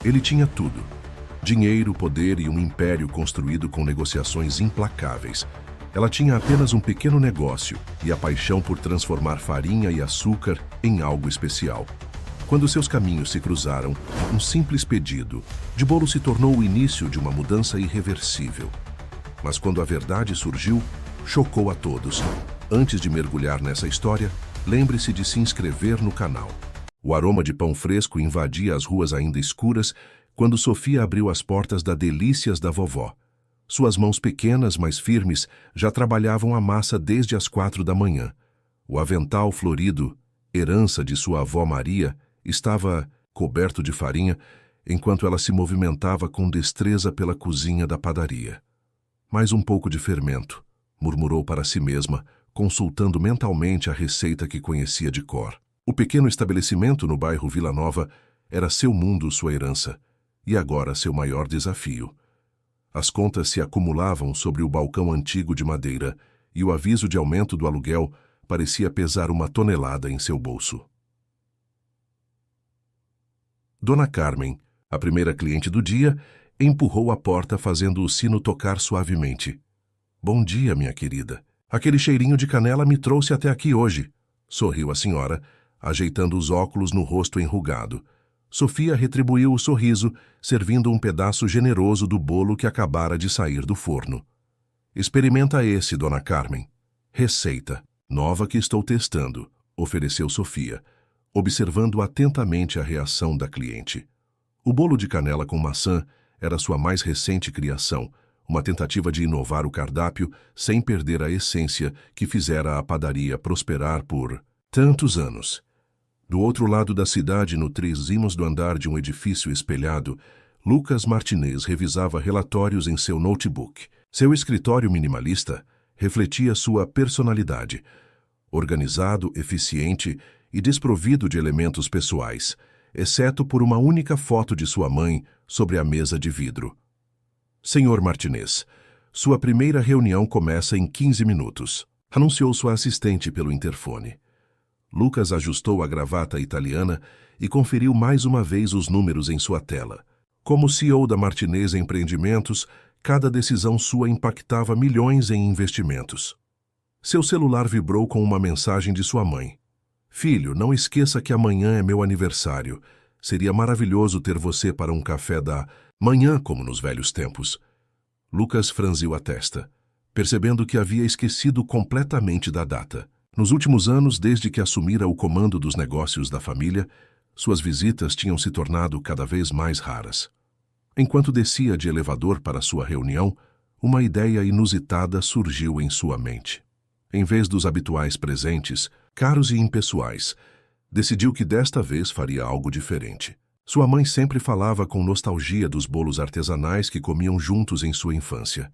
Ele tinha tudo: dinheiro, poder e um império construído com negociações implacáveis. Ela tinha apenas um pequeno negócio e a paixão por transformar farinha e açúcar em algo especial. Quando seus caminhos se cruzaram, um simples pedido de bolo se tornou o início de uma mudança irreversível. Mas quando a verdade surgiu, chocou a todos. Antes de mergulhar nessa história, lembre-se de se inscrever no canal. O aroma de pão fresco invadia as ruas ainda escuras quando Sofia abriu as portas da Delícias da Vovó. Suas mãos pequenas, mas firmes, já trabalhavam a massa desde as 4 da manhã. O avental florido, herança de sua avó Maria, estava coberto de farinha, enquanto ela se movimentava com destreza pela cozinha da padaria. Mais um pouco de fermento, murmurou para si mesma, consultando mentalmente a receita que conhecia de cor. O pequeno estabelecimento no bairro Vila Nova era seu mundo, sua herança, e agora seu maior desafio. As contas se acumulavam sobre o balcão antigo de madeira e o aviso de aumento do aluguel parecia pesar uma tonelada em seu bolso. Dona Carmen, a primeira cliente do dia, empurrou a porta fazendo o sino tocar suavemente. "Bom dia, minha querida. Aquele cheirinho de canela me trouxe até aqui hoje", sorriu a senhora, ajeitando os óculos no rosto enrugado. Sofia retribuiu o sorriso, servindo um pedaço generoso do bolo que acabara de sair do forno. "Experimenta esse, Dona Carmen. Receita nova que estou testando", ofereceu Sofia, observando atentamente a reação da cliente. O bolo de canela com maçã era sua mais recente criação, uma tentativa de inovar o cardápio sem perder a essência que fizera a padaria prosperar por tantos anos. Do outro lado da cidade, no 30º andar de um edifício espelhado, Lucas Martinez revisava relatórios em seu notebook. Seu escritório minimalista refletia sua personalidade, organizado, eficiente e desprovido de elementos pessoais, exceto por uma única foto de sua mãe sobre a mesa de vidro. "Senhor Martinez, sua primeira reunião começa em 15 minutos", anunciou sua assistente pelo interfone. Lucas ajustou a gravata italiana e conferiu mais uma vez os números em sua tela. Como CEO da Martinez Empreendimentos, cada decisão sua impactava milhões em investimentos. Seu celular vibrou com uma mensagem de sua mãe. "Filho, não esqueça que amanhã é meu aniversário. Seria maravilhoso ter você para um café da manhã, como nos velhos tempos." Lucas franziu a testa, percebendo que havia esquecido completamente da data. Nos últimos anos, desde que assumira o comando dos negócios da família, suas visitas tinham se tornado cada vez mais raras. Enquanto descia de elevador para sua reunião, uma ideia inusitada surgiu em sua mente. Em vez dos habituais presentes, caros e impessoais, decidiu que desta vez faria algo diferente. Sua mãe sempre falava com nostalgia dos bolos artesanais que comiam juntos em sua infância.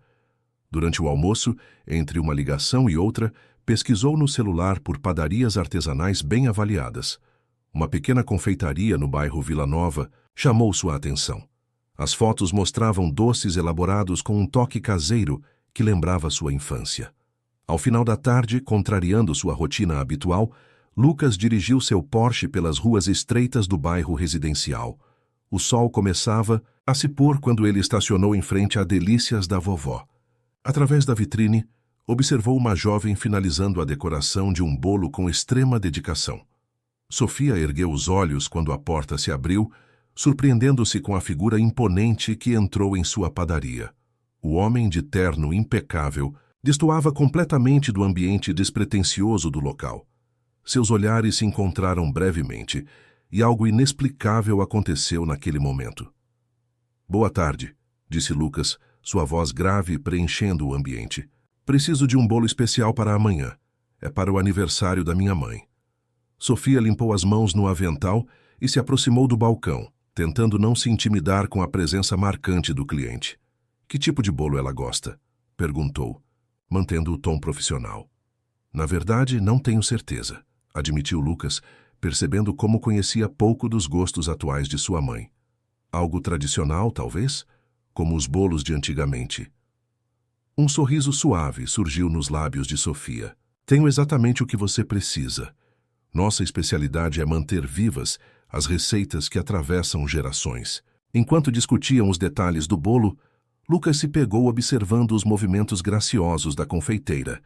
Durante o almoço, entre uma ligação e outra, pesquisou no celular por padarias artesanais bem avaliadas. Uma pequena confeitaria no bairro Vila Nova chamou sua atenção. As fotos mostravam doces elaborados com um toque caseiro que lembrava sua infância. Ao final da tarde, contrariando sua rotina habitual, Lucas dirigiu seu Porsche pelas ruas estreitas do bairro residencial. O sol começava a se pôr quando ele estacionou em frente a Delícias da Vovó. Através da vitrine, observou uma jovem finalizando a decoração de um bolo com extrema dedicação. Sofia ergueu os olhos quando a porta se abriu, surpreendendo-se com a figura imponente que entrou em sua padaria. O homem de terno impecável destoava completamente do ambiente despretensioso do local. Seus olhares se encontraram brevemente, e algo inexplicável aconteceu naquele momento. "Boa tarde", disse Lucas, sua voz grave preenchendo o ambiente. "Preciso de um bolo especial para amanhã. É para o aniversário da minha mãe." Sofia limpou as mãos no avental e se aproximou do balcão, tentando não se intimidar com a presença marcante do cliente. "Que tipo de bolo ela gosta?" perguntou, mantendo o tom profissional. "Na verdade, não tenho certeza", admitiu Lucas, percebendo como conhecia pouco dos gostos atuais de sua mãe. "Algo tradicional, talvez? Como os bolos de antigamente." Um sorriso suave surgiu nos lábios de Sofia. "Tenho exatamente o que você precisa. Nossa especialidade é manter vivas as receitas que atravessam gerações." Enquanto discutiam os detalhes do bolo, Lucas se pegou observando os movimentos graciosos da confeiteira,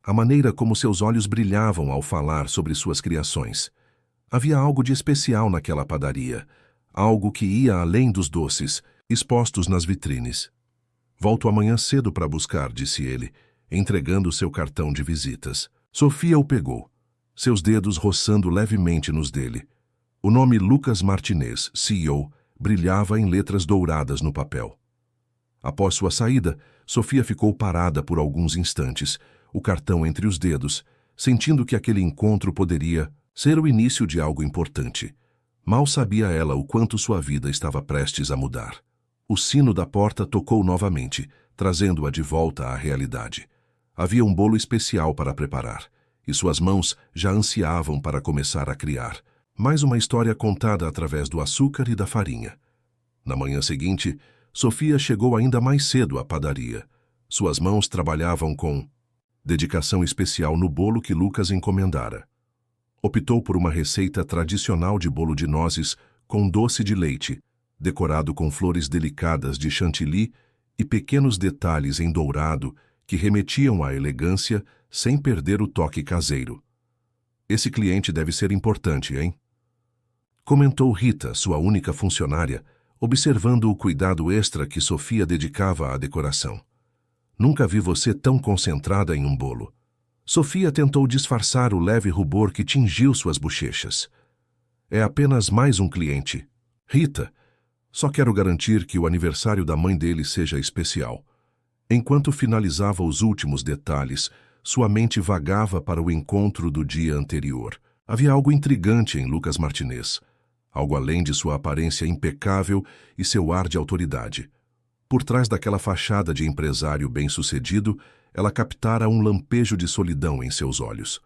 a maneira como seus olhos brilhavam ao falar sobre suas criações. Havia algo de especial naquela padaria, algo que ia além dos doces, expostos nas vitrines. Volto amanhã cedo para buscar, disse ele, entregando seu cartão de visitas. Sofia o pegou, seus dedos roçando levemente nos dele. O nome Lucas Martinez, CEO, brilhava em letras douradas no papel. Após sua saída, Sofia ficou parada por alguns instantes, o cartão entre os dedos, sentindo que aquele encontro poderia ser o início de algo importante. Mal sabia ela o quanto sua vida estava prestes a mudar. O sino da porta tocou novamente, trazendo-a de volta à realidade. Havia um bolo especial para preparar, e suas mãos já ansiavam para começar a criar. Mais uma história contada através do açúcar e da farinha. Na manhã seguinte, Sofia chegou ainda mais cedo à padaria. Suas mãos trabalhavam com dedicação especial no bolo que Lucas encomendara. Optou por uma receita tradicional de bolo de nozes com doce de leite, decorado com flores delicadas de chantilly e pequenos detalhes em dourado que remetiam à elegância sem perder o toque caseiro. Esse cliente deve ser importante, hein? Comentou Rita, sua única funcionária, observando o cuidado extra que Sofia dedicava à decoração. Nunca vi você tão concentrada em um bolo. Sofia tentou disfarçar o leve rubor que tingiu suas bochechas. É apenas mais um cliente. Rita, só quero garantir que o aniversário da mãe dele seja especial. Enquanto finalizava os últimos detalhes, sua mente vagava para o encontro do dia anterior. Havia algo intrigante em Lucas Martinez, algo além de sua aparência impecável e seu ar de autoridade. Por trás daquela fachada de empresário bem-sucedido, ela captara um lampejo de solidão em seus olhos.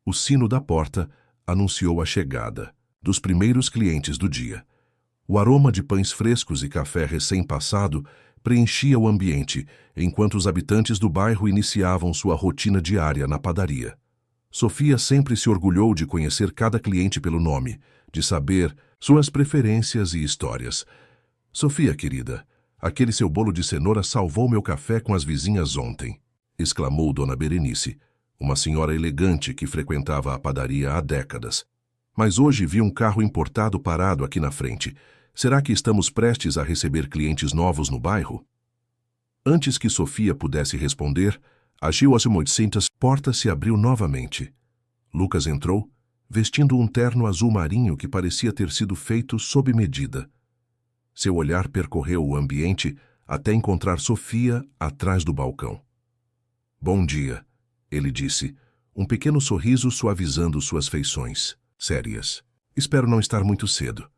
O sino da porta anunciou a chegada dos primeiros clientes do dia. O aroma de pães frescos e café recém-passado preenchia o ambiente, enquanto os habitantes do bairro iniciavam sua rotina diária na padaria. Sofia sempre se orgulhou de conhecer cada cliente pelo nome, de saber suas preferências e histórias. Sofia, querida, aquele seu bolo de cenoura salvou meu café com as vizinhas ontem, exclamou Dona Berenice, uma senhora elegante que frequentava a padaria há décadas. Mas hoje vi um carro importado parado aqui na frente. Será que estamos prestes a receber clientes novos no bairro? Antes que Sofia pudesse responder, agiu as 800, porta se abriu novamente. Lucas entrou, vestindo um terno azul marinho que parecia ter sido feito sob medida. Seu olhar percorreu o ambiente até encontrar Sofia atrás do balcão. Bom dia, ele disse, um pequeno sorriso suavizando suas feições sérias. Espero não estar muito cedo.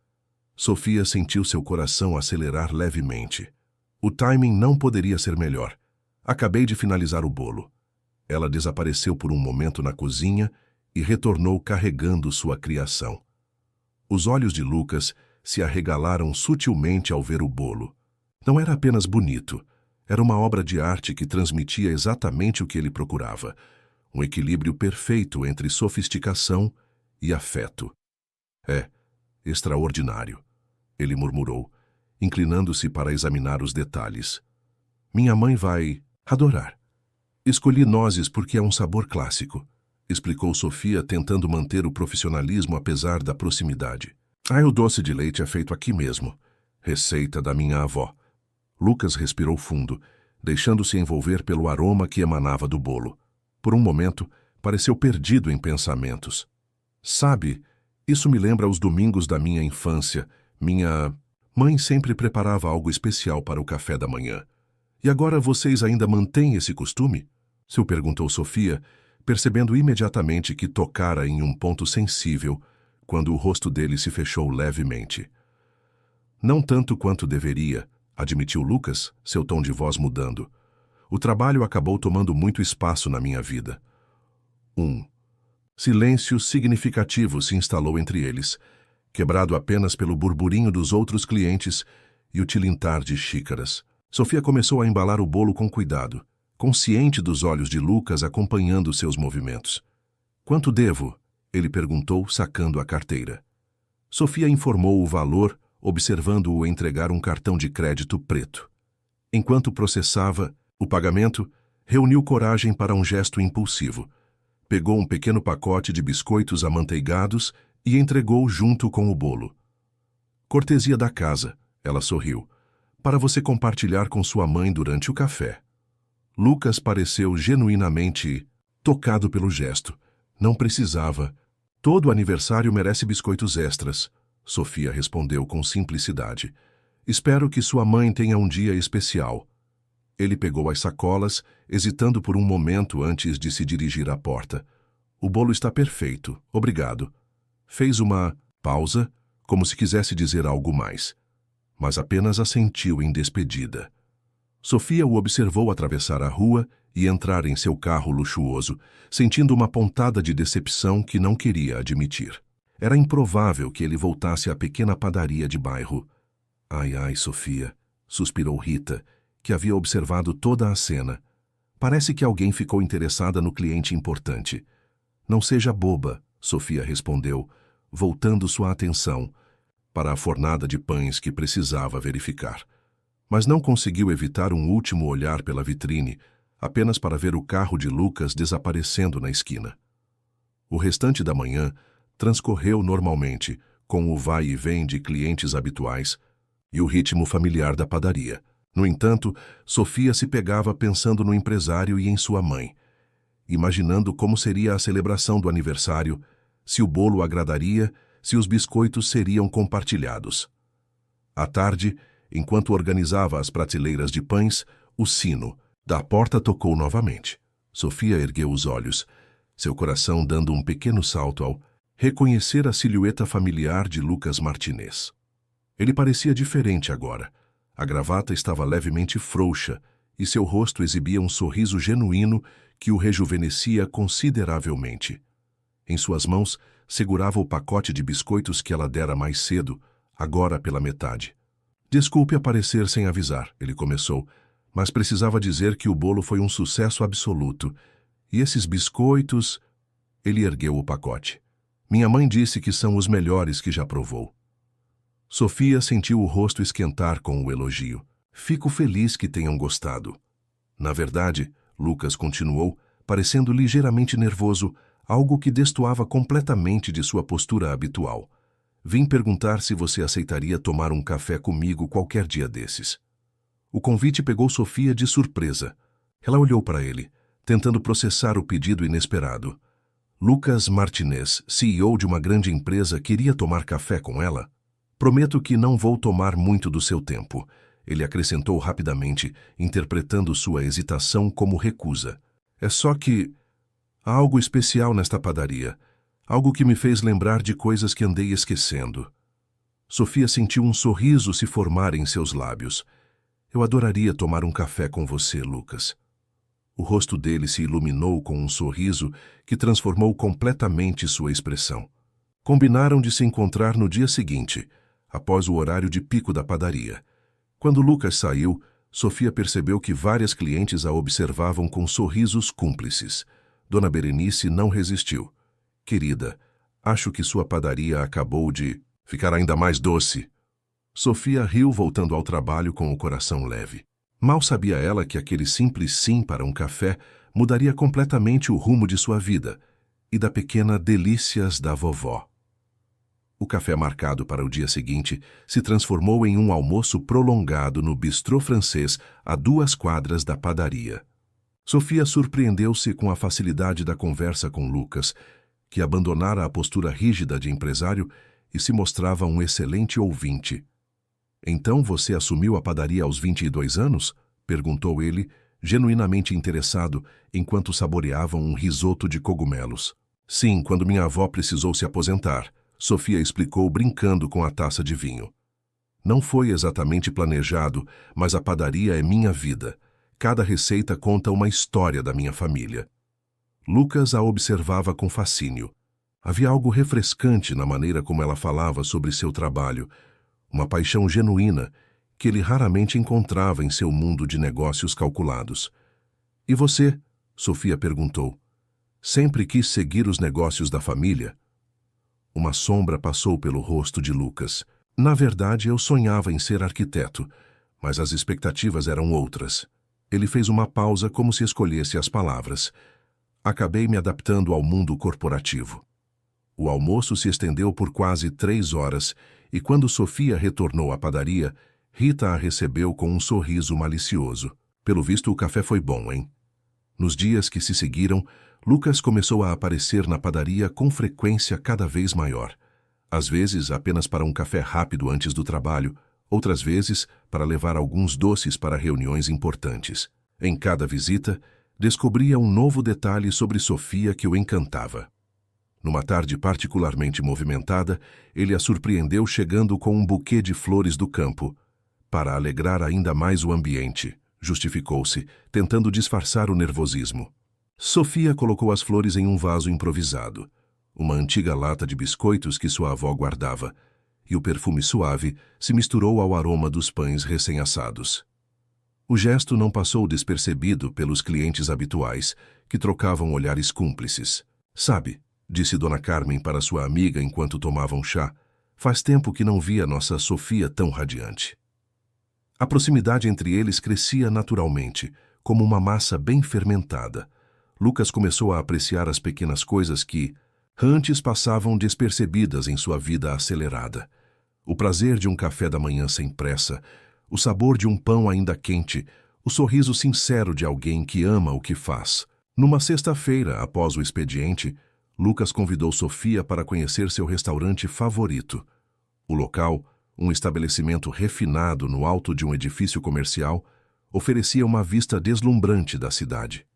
Sofia sentiu seu coração acelerar levemente. O timing não poderia ser melhor. Acabei de finalizar o bolo. Ela desapareceu por um momento na cozinha e retornou carregando sua criação. Os olhos de Lucas se arregalaram sutilmente ao ver o bolo. Não era apenas bonito, era uma obra de arte que transmitia exatamente o que ele procurava, um equilíbrio perfeito entre sofisticação e afeto. É, extraordinário, ele murmurou, inclinando-se para examinar os detalhes. Minha mãe vai adorar. Escolhi nozes porque é um sabor clássico, explicou Sofia, tentando manter o profissionalismo apesar da proximidade. O doce de leite é feito aqui mesmo, receita da minha avó. Lucas respirou fundo, deixando-se envolver pelo aroma que emanava do bolo. Por um momento, pareceu perdido em pensamentos. Sabe, isso me lembra os domingos da minha infância. Minha mãe sempre preparava algo especial para o café da manhã. E agora vocês ainda mantêm esse costume? Se o perguntou Sofia, percebendo imediatamente que tocara em um ponto sensível, quando o rosto dele se fechou levemente. Não tanto quanto deveria, admitiu Lucas, seu tom de voz mudando. O trabalho acabou tomando muito espaço na minha vida. Silêncio significativo se instalou entre eles, quebrado apenas pelo burburinho dos outros clientes e o tilintar de xícaras. Sofia começou a embalar o bolo com cuidado, consciente dos olhos de Lucas acompanhando seus movimentos. Quanto devo? Ele perguntou, sacando a carteira. Sofia informou o valor, observando-o entregar um cartão de crédito preto. Enquanto processava o pagamento, reuniu coragem para um gesto impulsivo. Pegou um pequeno pacote de biscoitos amanteigados e entregou junto com o bolo. Cortesia da casa, ela sorriu, para você compartilhar com sua mãe durante o café. Lucas pareceu genuinamente tocado pelo gesto. Não precisava. Todo aniversário merece biscoitos extras, Sofia respondeu com simplicidade. Espero que sua mãe tenha um dia especial. Ele pegou as sacolas, hesitando por um momento antes de se dirigir à porta. O bolo está perfeito, obrigado. Fez uma pausa, como se quisesse dizer algo mais, mas apenas assentiu em despedida. Sofia o observou atravessar a rua e entrar em seu carro luxuoso, sentindo uma pontada de decepção que não queria admitir. Era improvável que ele voltasse à pequena padaria de bairro. Ai, ai, Sofia, suspirou Rita, que havia observado toda a cena. Parece que alguém ficou interessada no cliente importante. Não seja boba, Sofia respondeu, voltando sua atenção para a fornada de pães que precisava verificar. Mas não conseguiu evitar um último olhar pela vitrine, apenas para ver o carro de Lucas desaparecendo na esquina. O restante da manhã transcorreu normalmente, com o vai e vem de clientes habituais e o ritmo familiar da padaria. No entanto, Sofia se pegava pensando no empresário e em sua mãe, imaginando como seria a celebração do aniversário, se o bolo agradaria, se os biscoitos seriam compartilhados. À tarde, enquanto organizava as prateleiras de pães, o sino da porta tocou novamente. Sofia ergueu os olhos, seu coração dando um pequeno salto ao reconhecer a silhueta familiar de Lucas Martinez. Ele parecia diferente agora. A gravata estava levemente frouxa e seu rosto exibia um sorriso genuíno que o rejuvenescia consideravelmente. Em suas mãos, segurava o pacote de biscoitos que ela dera mais cedo, agora pela metade. Desculpe aparecer sem avisar, ele começou, mas precisava dizer que o bolo foi um sucesso absoluto. E esses biscoitos... Ele ergueu o pacote. Minha mãe disse que são os melhores que já provou. Sofia sentiu o rosto esquentar com o elogio. Fico feliz que tenham gostado. Na verdade, Lucas continuou, parecendo ligeiramente nervoso, algo que destoava completamente de sua postura habitual. Vim perguntar se você aceitaria tomar um café comigo qualquer dia desses. O convite pegou Sofia de surpresa. Ela olhou para ele, tentando processar o pedido inesperado. Lucas Martinez, CEO de uma grande empresa, queria tomar café com ela? Prometo que não vou tomar muito do seu tempo, ele acrescentou rapidamente, interpretando sua hesitação como recusa. É só que... há algo especial nesta padaria. Algo que me fez lembrar de coisas que andei esquecendo. Sofia sentiu um sorriso se formar em seus lábios. Eu adoraria tomar um café com você, Lucas. O rosto dele se iluminou com um sorriso que transformou completamente sua expressão. Combinaram de se encontrar no dia seguinte, após o horário de pico da padaria. Quando Lucas saiu, Sofia percebeu que várias clientes a observavam com sorrisos cúmplices. Dona Berenice não resistiu. Querida, acho que sua padaria acabou de ficar ainda mais doce. Sofia riu voltando ao trabalho com o coração leve. Mal sabia ela que aquele simples sim para um café mudaria completamente o rumo de sua vida e da pequena Delícias da Vovó. O café marcado para o dia seguinte se transformou em um almoço prolongado no bistrô francês a 2 quadras da padaria. Sofia surpreendeu-se com a facilidade da conversa com Lucas, que abandonara a postura rígida de empresário e se mostrava um excelente ouvinte. Então você assumiu a padaria aos 22 anos? Perguntou ele, genuinamente interessado, enquanto saboreavam um risoto de cogumelos. Sim, quando minha avó precisou se aposentar, Sofia explicou brincando com a taça de vinho. Não foi exatamente planejado, mas a padaria é minha vida. Cada receita conta uma história da minha família. Lucas a observava com fascínio. Havia algo refrescante na maneira como ela falava sobre seu trabalho, uma paixão genuína que ele raramente encontrava em seu mundo de negócios calculados. E você? Sofia perguntou. Sempre quis seguir os negócios da família? Uma sombra passou pelo rosto de Lucas. Na verdade, eu sonhava em ser arquiteto, mas as expectativas eram outras. Ele fez uma pausa como se escolhesse as palavras. Acabei me adaptando ao mundo corporativo. O almoço se estendeu por quase 3 horas e quando Sofia retornou à padaria, Rita a recebeu com um sorriso malicioso. Pelo visto, o café foi bom, hein? Nos dias que se seguiram, Lucas começou a aparecer na padaria com frequência cada vez maior. Às vezes, apenas para um café rápido antes do trabalho, outras vezes, para levar alguns doces para reuniões importantes. Em cada visita, descobria um novo detalhe sobre Sofia que o encantava. Numa tarde particularmente movimentada, ele a surpreendeu chegando com um buquê de flores do campo. Para alegrar ainda mais o ambiente, justificou-se, tentando disfarçar o nervosismo. Sofia colocou as flores em um vaso improvisado, uma antiga lata de biscoitos que sua avó guardava, e o perfume suave se misturou ao aroma dos pães recém-assados. O gesto não passou despercebido pelos clientes habituais, que trocavam olhares cúmplices. Sabe, disse Dona Carmen para sua amiga enquanto tomavam chá, faz tempo que não via nossa Sofia tão radiante. A proximidade entre eles crescia naturalmente, como uma massa bem fermentada. Lucas começou a apreciar as pequenas coisas que, antes, passavam despercebidas em sua vida acelerada. O prazer de um café da manhã sem pressa, o sabor de um pão ainda quente, o sorriso sincero de alguém que ama o que faz. Numa sexta-feira, após o expediente, Lucas convidou Sofia para conhecer seu restaurante favorito. O local, um estabelecimento refinado no alto de um edifício comercial, oferecia uma vista deslumbrante da cidade.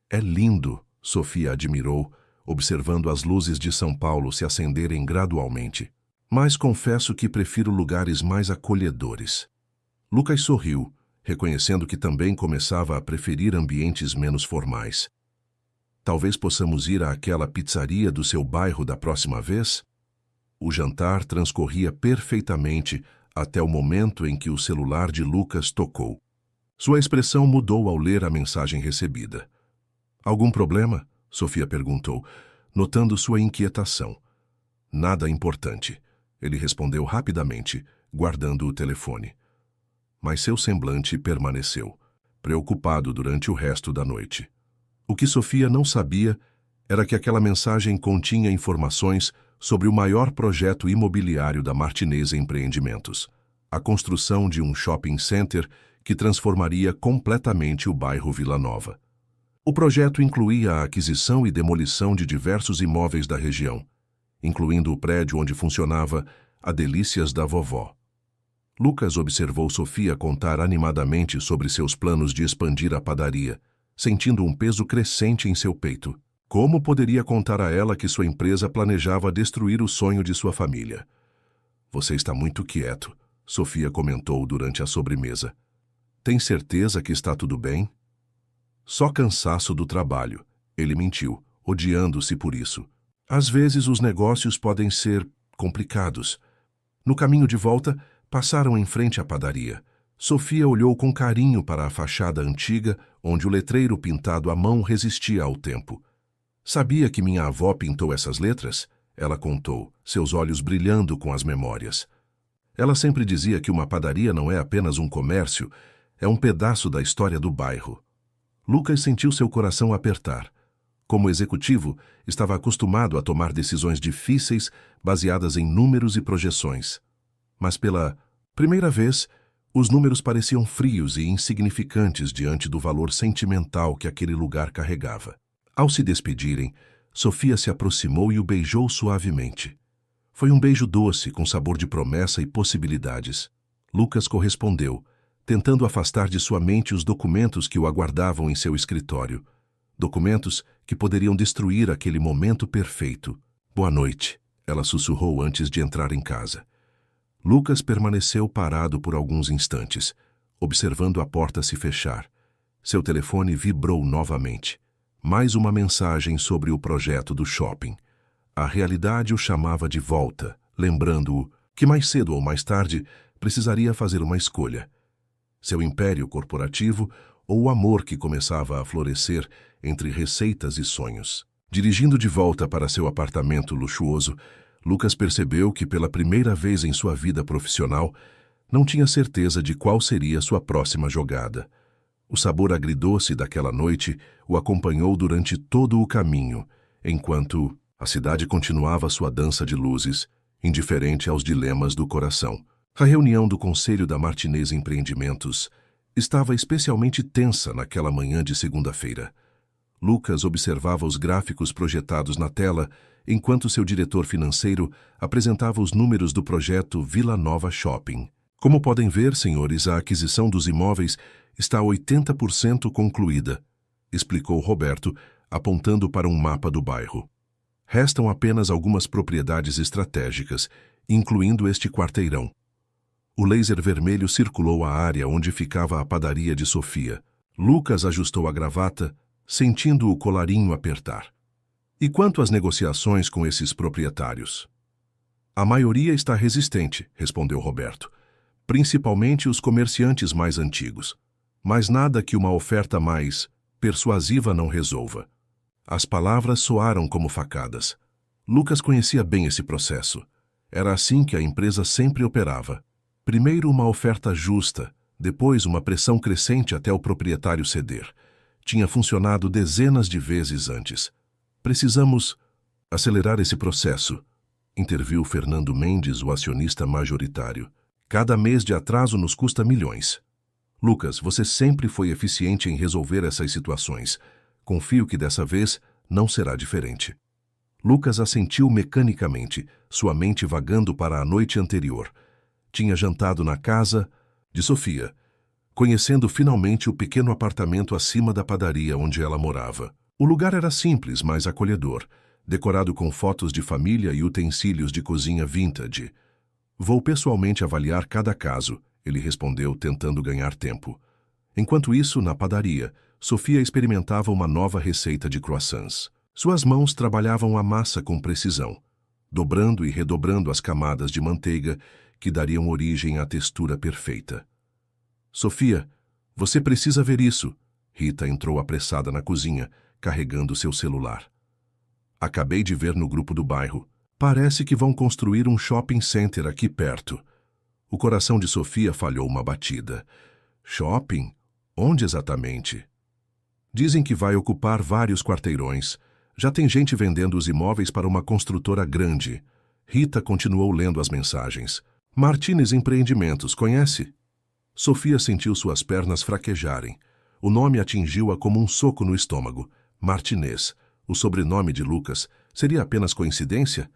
É lindo, Sofia admirou, observando as luzes de São Paulo se acenderem gradualmente. Mas confesso que prefiro lugares mais acolhedores. Lucas sorriu, reconhecendo que também começava a preferir ambientes menos formais. Talvez possamos ir àquela pizzaria do seu bairro da próxima vez? O jantar transcorria perfeitamente até o momento em que o celular de Lucas tocou. Sua expressão mudou ao ler a mensagem recebida. Algum problema? Sofia perguntou, notando sua inquietação. Nada importante. Ele respondeu rapidamente, guardando o telefone. Mas seu semblante permaneceu, preocupado durante o resto da noite. O que Sofia não sabia era que aquela mensagem continha informações sobre o maior projeto imobiliário da Martinez Empreendimentos, a construção de um shopping center que transformaria completamente o bairro Vila Nova. O projeto incluía a aquisição e demolição de diversos imóveis da região, incluindo o prédio onde funcionava a Delícias da Vovó. Lucas observou Sofia contar animadamente sobre seus planos de expandir a padaria, sentindo um peso crescente em seu peito. Como poderia contar a ela que sua empresa planejava destruir o sonho de sua família? Você está muito quieto, Sofia comentou durante a sobremesa. Tem certeza que está tudo bem? Só cansaço do trabalho, ele mentiu, odiando-se por isso. Às vezes os negócios podem ser complicados. No caminho de volta, passaram em frente à padaria. Sofia olhou com carinho para a fachada antiga, onde o letreiro pintado à mão resistia ao tempo. Sabia que minha avó pintou essas letras? Ela contou, seus olhos brilhando com as memórias. Ela sempre dizia que uma padaria não é apenas um comércio, é um pedaço da história do bairro. Lucas sentiu seu coração apertar. Como executivo, estava acostumado a tomar decisões difíceis baseadas em números e projeções. Mas pela primeira vez, os números pareciam frios e insignificantes diante do valor sentimental que aquele lugar carregava. Ao se despedirem, Sofia se aproximou e o beijou suavemente. Foi um beijo doce, com sabor de promessa e possibilidades. Lucas correspondeu, tentando afastar de sua mente os documentos que o aguardavam em seu escritório. Documentos que poderiam destruir aquele momento perfeito. Boa noite, ela sussurrou antes de entrar em casa. Lucas permaneceu parado por alguns instantes, observando a porta se fechar. Seu telefone vibrou novamente. Mais uma mensagem sobre o projeto do shopping. A realidade o chamava de volta, lembrando-o que mais cedo ou mais tarde precisaria fazer uma escolha. Seu império corporativo ou o amor que começava a florescer entre receitas e sonhos. Dirigindo de volta para seu apartamento luxuoso, Lucas percebeu que, pela primeira vez em sua vida profissional, não tinha certeza de qual seria sua próxima jogada. O sabor agridoce daquela noite o acompanhou durante todo o caminho, enquanto a cidade continuava sua dança de luzes, indiferente aos dilemas do coração. A reunião do Conselho da Martinez Empreendimentos estava especialmente tensa naquela manhã de segunda-feira. Lucas observava os gráficos projetados na tela, enquanto seu diretor financeiro apresentava os números do projeto Vila Nova Shopping. Como podem ver, senhores, a aquisição dos imóveis está 80% concluída, explicou Roberto, apontando para um mapa do bairro. Restam apenas algumas propriedades estratégicas, incluindo este quarteirão. O laser vermelho circulou a área onde ficava a padaria de Sofia. Lucas ajustou a gravata, sentindo o colarinho apertar. E quanto às negociações com esses proprietários? A maioria está resistente, respondeu Roberto. Principalmente os comerciantes mais antigos. Mas nada que uma oferta mais persuasiva não resolva. As palavras soaram como facadas. Lucas conhecia bem esse processo. Era assim que a empresa sempre operava. Primeiro uma oferta justa, depois uma pressão crescente até o proprietário ceder. Tinha funcionado dezenas de vezes antes. Precisamos acelerar esse processo, interviu Fernando Mendes, o acionista majoritário. Cada mês de atraso nos custa milhões. Lucas, você sempre foi eficiente em resolver essas situações. Confio que dessa vez não será diferente. Lucas assentiu mecanicamente, sua mente vagando para a noite anterior. Tinha jantado na casa de Sofia, conhecendo finalmente o pequeno apartamento acima da padaria onde ela morava. O lugar era simples, mas acolhedor, decorado com fotos de família e utensílios de cozinha vintage. Vou pessoalmente avaliar cada caso, ele respondeu, tentando ganhar tempo. Enquanto isso, na padaria, Sofia experimentava uma nova receita de croissants. Suas mãos trabalhavam a massa com precisão, dobrando e redobrando as camadas de manteiga que dariam origem à textura perfeita. Sofia, você precisa ver isso. Rita entrou apressada na cozinha, carregando seu celular. Acabei de ver no grupo do bairro. Parece que vão construir um shopping center aqui perto. O coração de Sofia falhou uma batida. Shopping? Onde exatamente? Dizem que vai ocupar vários quarteirões. Já tem gente vendendo os imóveis para uma construtora grande. Rita continuou lendo as mensagens. Martinez Empreendimentos, conhece? Sofia sentiu suas pernas fraquejarem. O nome atingiu-a como um soco no estômago. Martinez, o sobrenome de Lucas, seria apenas coincidência?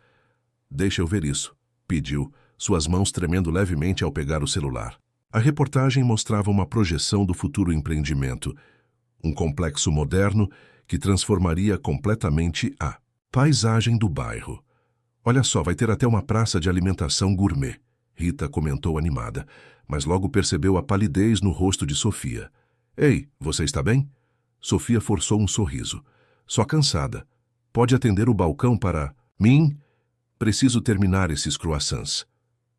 Deixa eu ver isso, pediu, suas mãos tremendo levemente ao pegar o celular. A reportagem mostrava uma projeção do futuro empreendimento, um complexo moderno que transformaria completamente a paisagem do bairro. Olha só, vai ter até uma praça de alimentação gourmet, Rita comentou animada, mas logo percebeu a palidez no rosto de Sofia. Ei, você está bem? Sofia forçou um sorriso. Só cansada. Pode atender o balcão para mim? Preciso terminar esses croissants.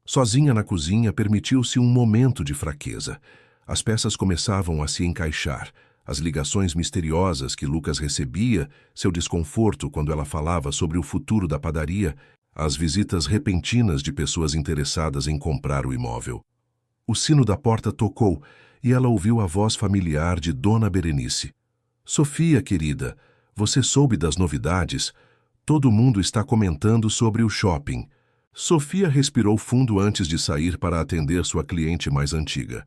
Sozinha na cozinha, permitiu-se um momento de fraqueza. As peças começavam a se encaixar. As ligações misteriosas que Lucas recebia, seu desconforto quando ela falava sobre o futuro da padaria, as visitas repentinas de pessoas interessadas em comprar o imóvel. O sino da porta tocou e ela ouviu a voz familiar de Dona Berenice. Sofia, querida, você soube das novidades? Todo mundo está comentando sobre o shopping. Sofia respirou fundo antes de sair para atender sua cliente mais antiga.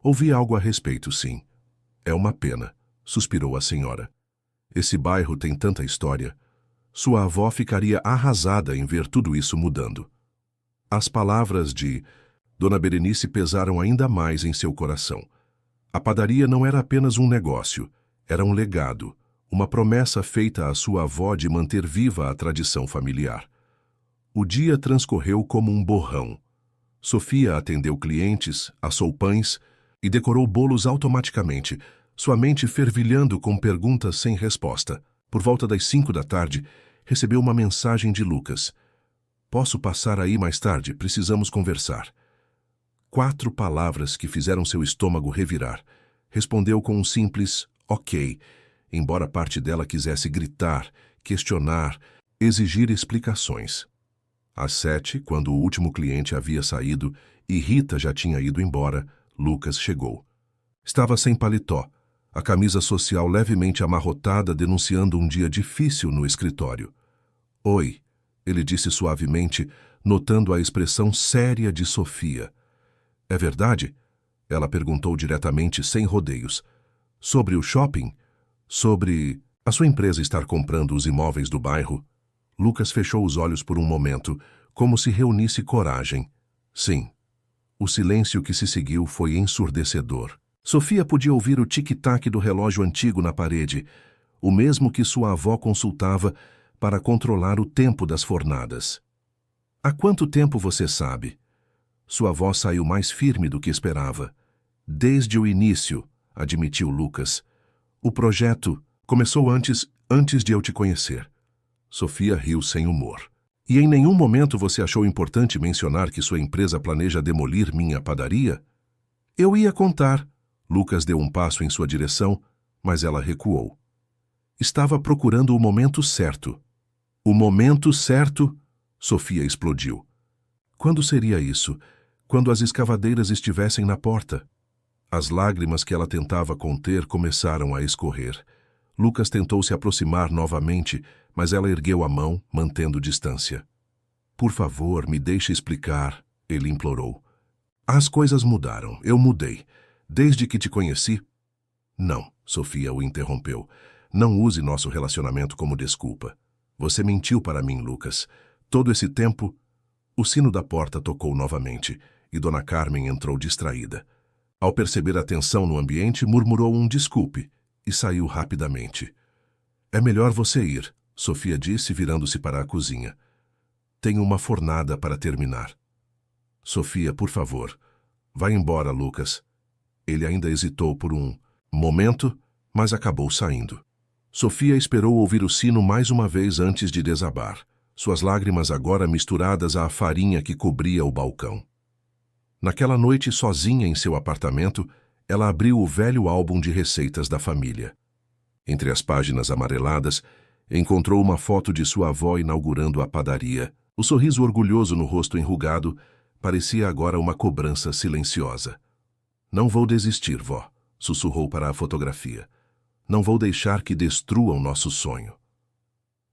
Ouvi algo a respeito, sim. É uma pena, suspirou a senhora. Esse bairro tem tanta história. Sua avó ficaria arrasada em ver tudo isso mudando. As palavras de Dona Berenice pesaram ainda mais em seu coração. A padaria não era apenas um negócio, era um legado, uma promessa feita à sua avó de manter viva a tradição familiar. O dia transcorreu como um borrão. Sofia atendeu clientes, assou pães e decorou bolos automaticamente, sua mente fervilhando com perguntas sem resposta. Por volta das 5 da tarde, recebeu uma mensagem de Lucas. Posso passar aí mais tarde? Precisamos conversar. 4 palavras que fizeram seu estômago revirar. Respondeu com um simples ok, embora parte dela quisesse gritar, questionar, exigir explicações. Às 7, quando o último cliente havia saído e Rita já tinha ido embora, Lucas chegou. Estava sem paletó, a camisa social levemente amarrotada, denunciando um dia difícil no escritório. Oi, ele disse suavemente, notando a expressão séria de Sofia. É verdade? Ela perguntou diretamente, sem rodeios. Sobre o shopping? Sobre a sua empresa estar comprando os imóveis do bairro? Lucas fechou os olhos por um momento, como se reunisse coragem. Sim. O silêncio que se seguiu foi ensurdecedor. Sofia podia ouvir o tic-tac do relógio antigo na parede, o mesmo que sua avó consultava para controlar o tempo das fornadas. Há quanto tempo você sabe? Sua voz saiu mais firme do que esperava. Desde o início, admitiu Lucas. O projeto começou antes de eu te conhecer. Sofia riu sem humor. E em nenhum momento você achou importante mencionar que sua empresa planeja demolir minha padaria? Eu ia contar. Lucas deu um passo em sua direção, mas ela recuou. Estava procurando o momento certo. O momento certo? Sofia explodiu. Quando seria isso? Quando as escavadeiras estivessem na porta? As lágrimas que ela tentava conter começaram a escorrer. Lucas tentou se aproximar novamente, mas ela ergueu a mão, mantendo distância. Por favor, me deixe explicar, ele implorou. As coisas mudaram, eu mudei. Desde que te conheci... Não, Sofia o interrompeu. Não use nosso relacionamento como desculpa. Você mentiu para mim, Lucas. Todo esse tempo... O sino da porta tocou novamente, e Dona Carmen entrou distraída. Ao perceber a tensão no ambiente, murmurou um desculpe, e saiu rapidamente. É melhor você ir, Sofia disse, virando-se para a cozinha. Tenho uma fornada para terminar. Sofia, por favor. Vá embora, Lucas. Ele ainda hesitou por um momento, mas acabou saindo. Sofia esperou ouvir o sino mais uma vez antes de desabar, suas lágrimas agora misturadas à farinha que cobria o balcão. Naquela noite, sozinha em seu apartamento, ela abriu o velho álbum de receitas da família. Entre as páginas amareladas, encontrou uma foto de sua avó inaugurando a padaria. O sorriso orgulhoso no rosto enrugado parecia agora uma cobrança silenciosa. Não vou desistir, vó, sussurrou para a fotografia. Não vou deixar que destruam nosso sonho.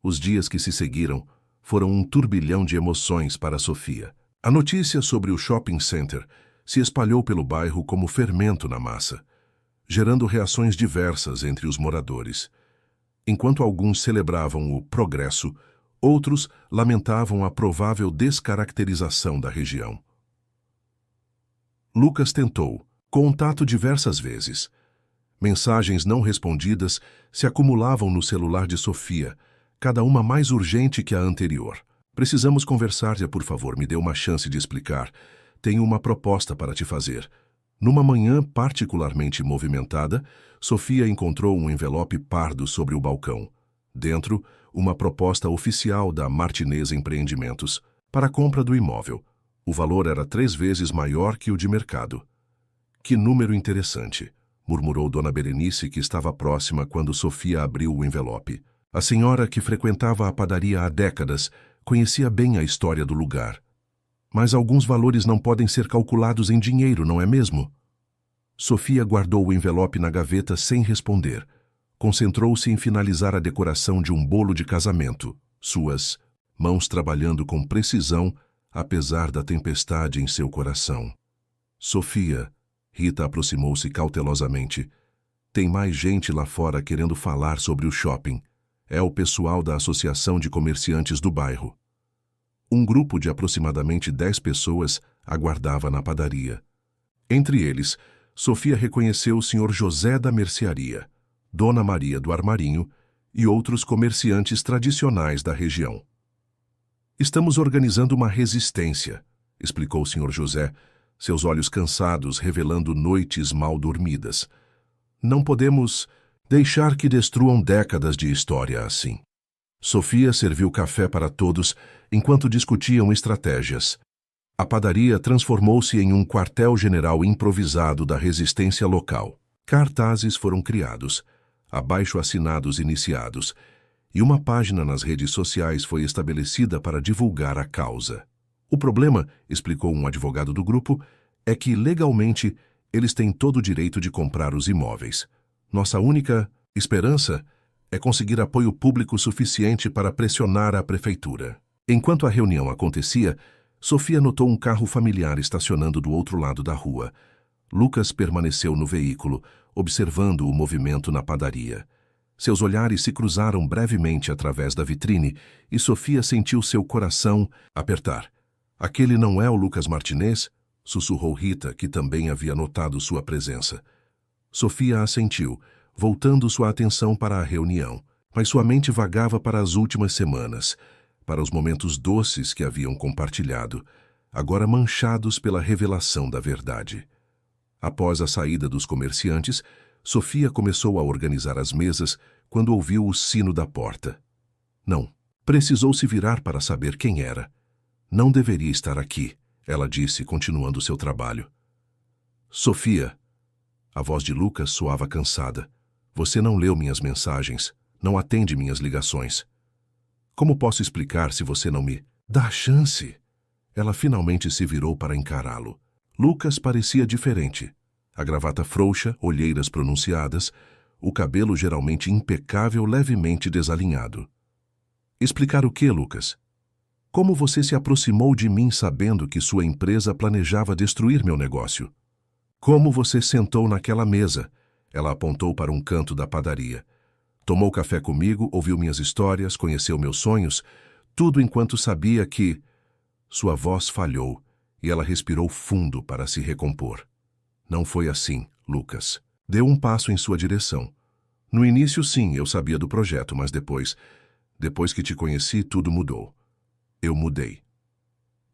Os dias que se seguiram foram um turbilhão de emoções para Sofia. A notícia sobre o shopping center se espalhou pelo bairro como fermento na massa, gerando reações diversas entre os moradores. Enquanto alguns celebravam o progresso, outros lamentavam a provável descaracterização da região. Lucas tentou contato diversas vezes. Mensagens não respondidas se acumulavam no celular de Sofia, cada uma mais urgente que a anterior. Precisamos conversar, por favor, me dê uma chance de explicar. Tenho uma proposta para te fazer. Numa manhã particularmente movimentada, Sofia encontrou um envelope pardo sobre o balcão. Dentro, uma proposta oficial da Martinez Empreendimentos para a compra do imóvel. O valor era 3 vezes maior que o de mercado. Que número interessante, murmurou Dona Berenice, que estava próxima quando Sofia abriu o envelope. A senhora, que frequentava a padaria há décadas, conhecia bem a história do lugar. Mas alguns valores não podem ser calculados em dinheiro, não é mesmo? Sofia guardou o envelope na gaveta sem responder. Concentrou-se em finalizar a decoração de um bolo de casamento, suas mãos trabalhando com precisão, apesar da tempestade em seu coração. Sofia, Rita aproximou-se cautelosamente. Tem mais gente lá fora querendo falar sobre o shopping. É o pessoal da Associação de Comerciantes do bairro. Um grupo de aproximadamente 10 pessoas aguardava na padaria. Entre eles, Sofia reconheceu o Sr. José da Mercearia, Dona Maria do Armarinho e outros comerciantes tradicionais da região. Estamos organizando uma resistência, explicou o Sr. José, seus olhos cansados revelando noites mal dormidas. Não podemos deixar que destruam décadas de história assim. Sofia serviu café para todos enquanto discutiam estratégias. A padaria transformou-se em um quartel-general improvisado da resistência local. Cartazes foram criados, abaixo-assinados iniciados, e uma página nas redes sociais foi estabelecida para divulgar a causa. O problema, explicou um advogado do grupo, é que, legalmente, eles têm todo o direito de comprar os imóveis. Nossa única esperança é conseguir apoio público suficiente para pressionar a prefeitura. Enquanto a reunião acontecia, Sofia notou um carro familiar estacionando do outro lado da rua. Lucas permaneceu no veículo, observando o movimento na padaria. Seus olhares se cruzaram brevemente através da vitrine e Sofia sentiu seu coração apertar. Aquele não é o Lucas Martinez? Sussurrou Rita, que também havia notado sua presença. Sofia assentiu, voltando sua atenção para a reunião, mas sua mente vagava para as últimas semanas, para os momentos doces que haviam compartilhado, agora manchados pela revelação da verdade. Após a saída dos comerciantes, Sofia começou a organizar as mesas quando ouviu o sino da porta. Não, precisou se virar para saber quem era. Não deveria estar aqui, ela disse, continuando seu trabalho. Sofia. A voz de Lucas soava cansada. Você não leu minhas mensagens, não atende minhas ligações. Como posso explicar se você não me dá a chance? Ela finalmente se virou para encará-lo. Lucas parecia diferente. A gravata frouxa, olheiras pronunciadas, o cabelo geralmente impecável, levemente desalinhado. Explicar o quê, Lucas? Como você se aproximou de mim sabendo que sua empresa planejava destruir meu negócio? Como você sentou naquela mesa? Ela apontou para um canto da padaria. Tomou café comigo, ouviu minhas histórias, conheceu meus sonhos, tudo enquanto sabia que... Sua voz falhou e ela respirou fundo para se recompor. Não foi assim, Lucas. Deu um passo em sua direção. No início, sim, eu sabia do projeto, mas depois que te conheci, tudo mudou. Eu mudei.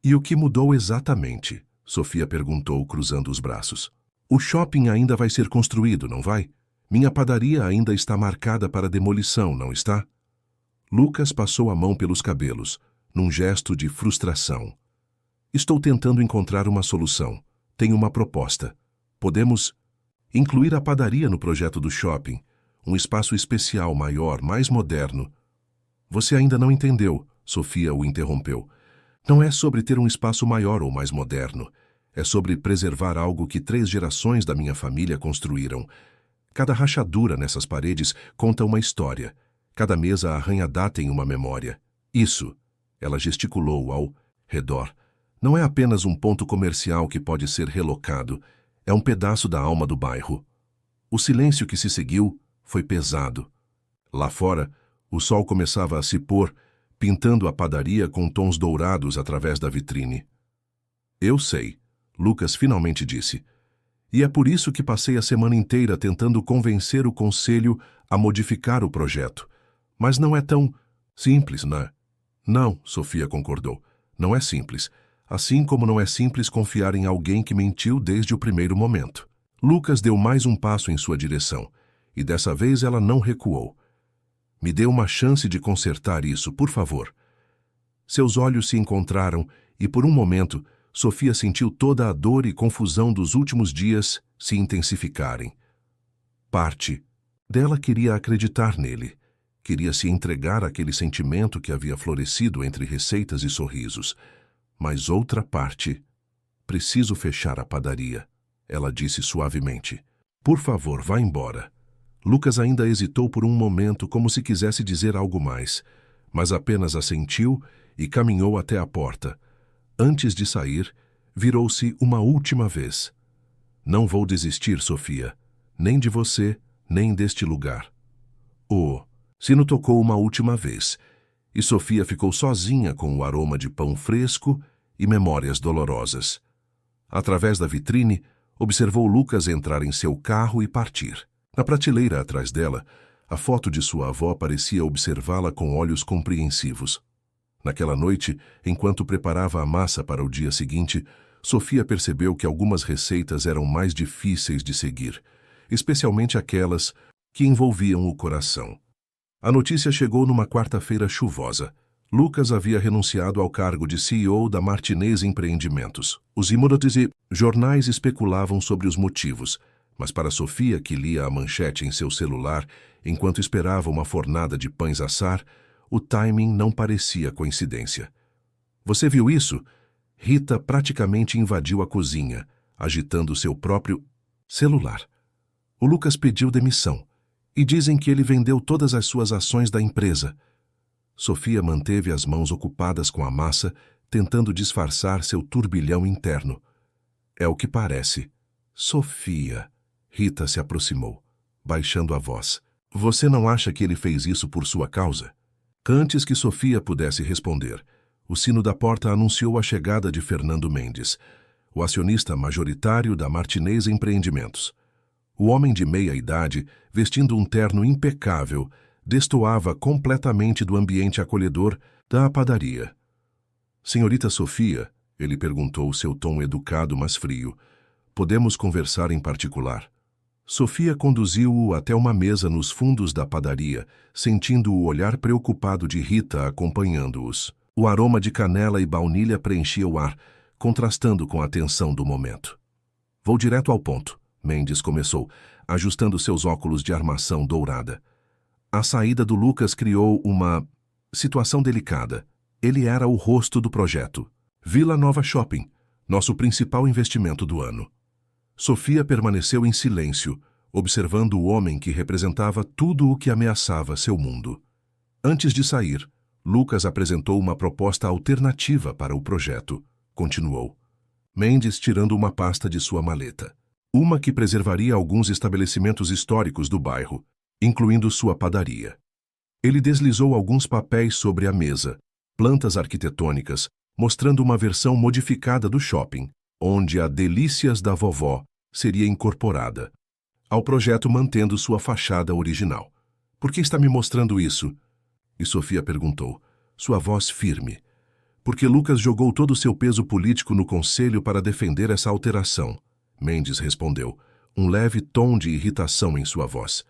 E o que mudou exatamente? Sofia perguntou, cruzando os braços. O shopping ainda vai ser construído, não vai? Minha padaria ainda está marcada para demolição, não está? Lucas passou a mão pelos cabelos, num gesto de frustração. Estou tentando encontrar uma solução. Tenho uma proposta. Podemos incluir a padaria no projeto do shopping, um espaço especial maior, mais moderno. Você ainda não entendeu, Sofia o interrompeu. Não é sobre ter um espaço maior ou mais moderno. É sobre preservar algo que 3 gerações da minha família construíram. Cada rachadura nessas paredes conta uma história. Cada mesa arranhada tem uma memória. Isso, ela gesticulou ao redor, não é apenas um ponto comercial que pode ser relocado. É um pedaço da alma do bairro. O silêncio que se seguiu foi pesado. Lá fora, o sol começava a se pôr, pintando a padaria com tons dourados através da vitrine. Eu sei, Lucas finalmente disse. E é por isso que passei a semana inteira tentando convencer o conselho a modificar o projeto. Mas não é tão simples, né? Não, Sofia concordou. Não é simples. Assim como não é simples confiar em alguém que mentiu desde o primeiro momento. Lucas deu mais um passo em sua direção, e dessa vez ela não recuou. Me dê uma chance de consertar isso, por favor. Seus olhos se encontraram e, por um momento, Sofia sentiu toda a dor e confusão dos últimos dias se intensificarem. Parte dela queria acreditar nele, queria se entregar àquele sentimento que havia florescido entre receitas e sorrisos. Mas outra parte... Preciso fechar a padaria, ela disse suavemente. Por favor, vá embora. Lucas ainda hesitou por um momento, como se quisesse dizer algo mais, mas apenas assentiu e caminhou até a porta. Antes de sair, virou-se uma última vez. Não vou desistir, Sofia, nem de você, nem deste lugar. O sino tocou uma última vez, e Sofia ficou sozinha com o aroma de pão fresco e memórias dolorosas. Através da vitrine, observou Lucas entrar em seu carro e partir. Na prateleira atrás dela, a foto de sua avó parecia observá-la com olhos compreensivos. Naquela noite, enquanto preparava a massa para o dia seguinte, Sofia percebeu que algumas receitas eram mais difíceis de seguir, especialmente aquelas que envolviam o coração. A notícia chegou numa quarta-feira chuvosa. Lucas havia renunciado ao cargo de CEO da Martinez Empreendimentos. Os imóveis e jornais especulavam sobre os motivos, Mas para Sofia, que lia a manchete em seu celular enquanto esperava uma fornada de pães assar, o timing não parecia coincidência. Você viu isso? Rita praticamente invadiu a cozinha, agitando seu próprio celular. O Lucas pediu demissão e dizem que ele vendeu todas as suas ações da empresa. Sofia manteve as mãos ocupadas com a massa, tentando disfarçar seu turbilhão interno. É o que parece. Sofia. Rita se aproximou, baixando a voz. Você não acha que ele fez isso por sua causa? Antes que Sofia pudesse responder, o sino da porta anunciou a chegada de Fernando Mendes, o acionista majoritário da Martinez Empreendimentos. O homem de meia-idade, vestindo um terno impecável, destoava completamente do ambiente acolhedor da padaria. Senhorita Sofia, ele perguntou, seu tom educado mas frio, podemos conversar em particular? Sofia conduziu-o até uma mesa nos fundos da padaria, sentindo o olhar preocupado de Rita acompanhando-os. O aroma de canela e baunilha preenchia o ar, contrastando com a tensão do momento. Vou direto ao ponto, Mendes começou, ajustando seus óculos de armação dourada. A saída do Lucas criou uma situação delicada. Ele era o rosto do projeto. Vila Nova Shopping, nosso principal investimento do ano. Sofia permaneceu em silêncio, observando o homem que representava tudo o que ameaçava seu mundo. Antes de sair, Lucas apresentou uma proposta alternativa para o projeto, continuou. Mendes tirando uma pasta de sua maleta. Uma que preservaria alguns estabelecimentos históricos do bairro, incluindo sua padaria. Ele deslizou alguns papéis sobre a mesa, plantas arquitetônicas, mostrando uma versão modificada do shopping, onde a Delícias da Vovó seria incorporada ao projeto mantendo sua fachada original. Por que está me mostrando isso? E Sofia perguntou, sua voz firme. Porque Lucas jogou todo o seu peso político no conselho para defender essa alteração. Mendes respondeu, um leve tom de irritação em sua voz.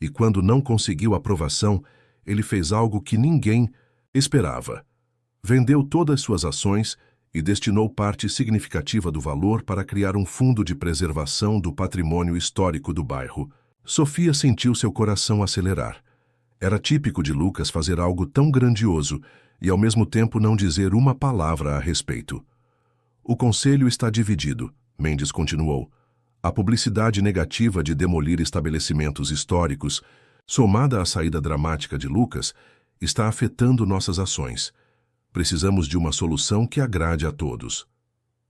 E quando não conseguiu aprovação, ele fez algo que ninguém esperava. Vendeu todas suas ações e destinou parte significativa do valor para criar um fundo de preservação do patrimônio histórico do bairro. Sofia sentiu seu coração acelerar. Era típico de Lucas fazer algo tão grandioso e ao mesmo tempo não dizer uma palavra a respeito. O conselho está dividido, Mendes continuou. A publicidade negativa de demolir estabelecimentos históricos, somada à saída dramática de Lucas, está afetando nossas ações. Precisamos de uma solução que agrade a todos.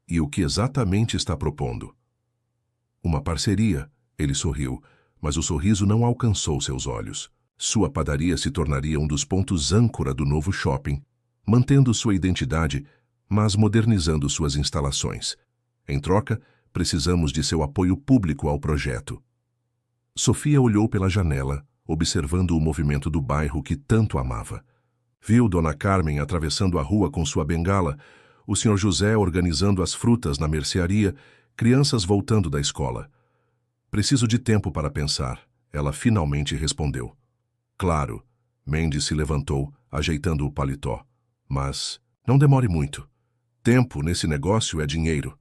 E o que exatamente está propondo? Uma parceria, ele sorriu, mas o sorriso não alcançou seus olhos. Sua padaria se tornaria um dos pontos âncora do novo shopping, mantendo sua identidade, mas modernizando suas instalações. Em troca, precisamos de seu apoio público ao projeto. Sofia olhou pela janela, observando o movimento do bairro que tanto amava. Viu Dona Carmen atravessando a rua com sua bengala, o Sr. José organizando as frutas na mercearia, crianças voltando da escola. Preciso de tempo para pensar, ela finalmente respondeu. Claro, Mendes se levantou, ajeitando o paletó. Mas não demore muito. Tempo nesse negócio é dinheiro.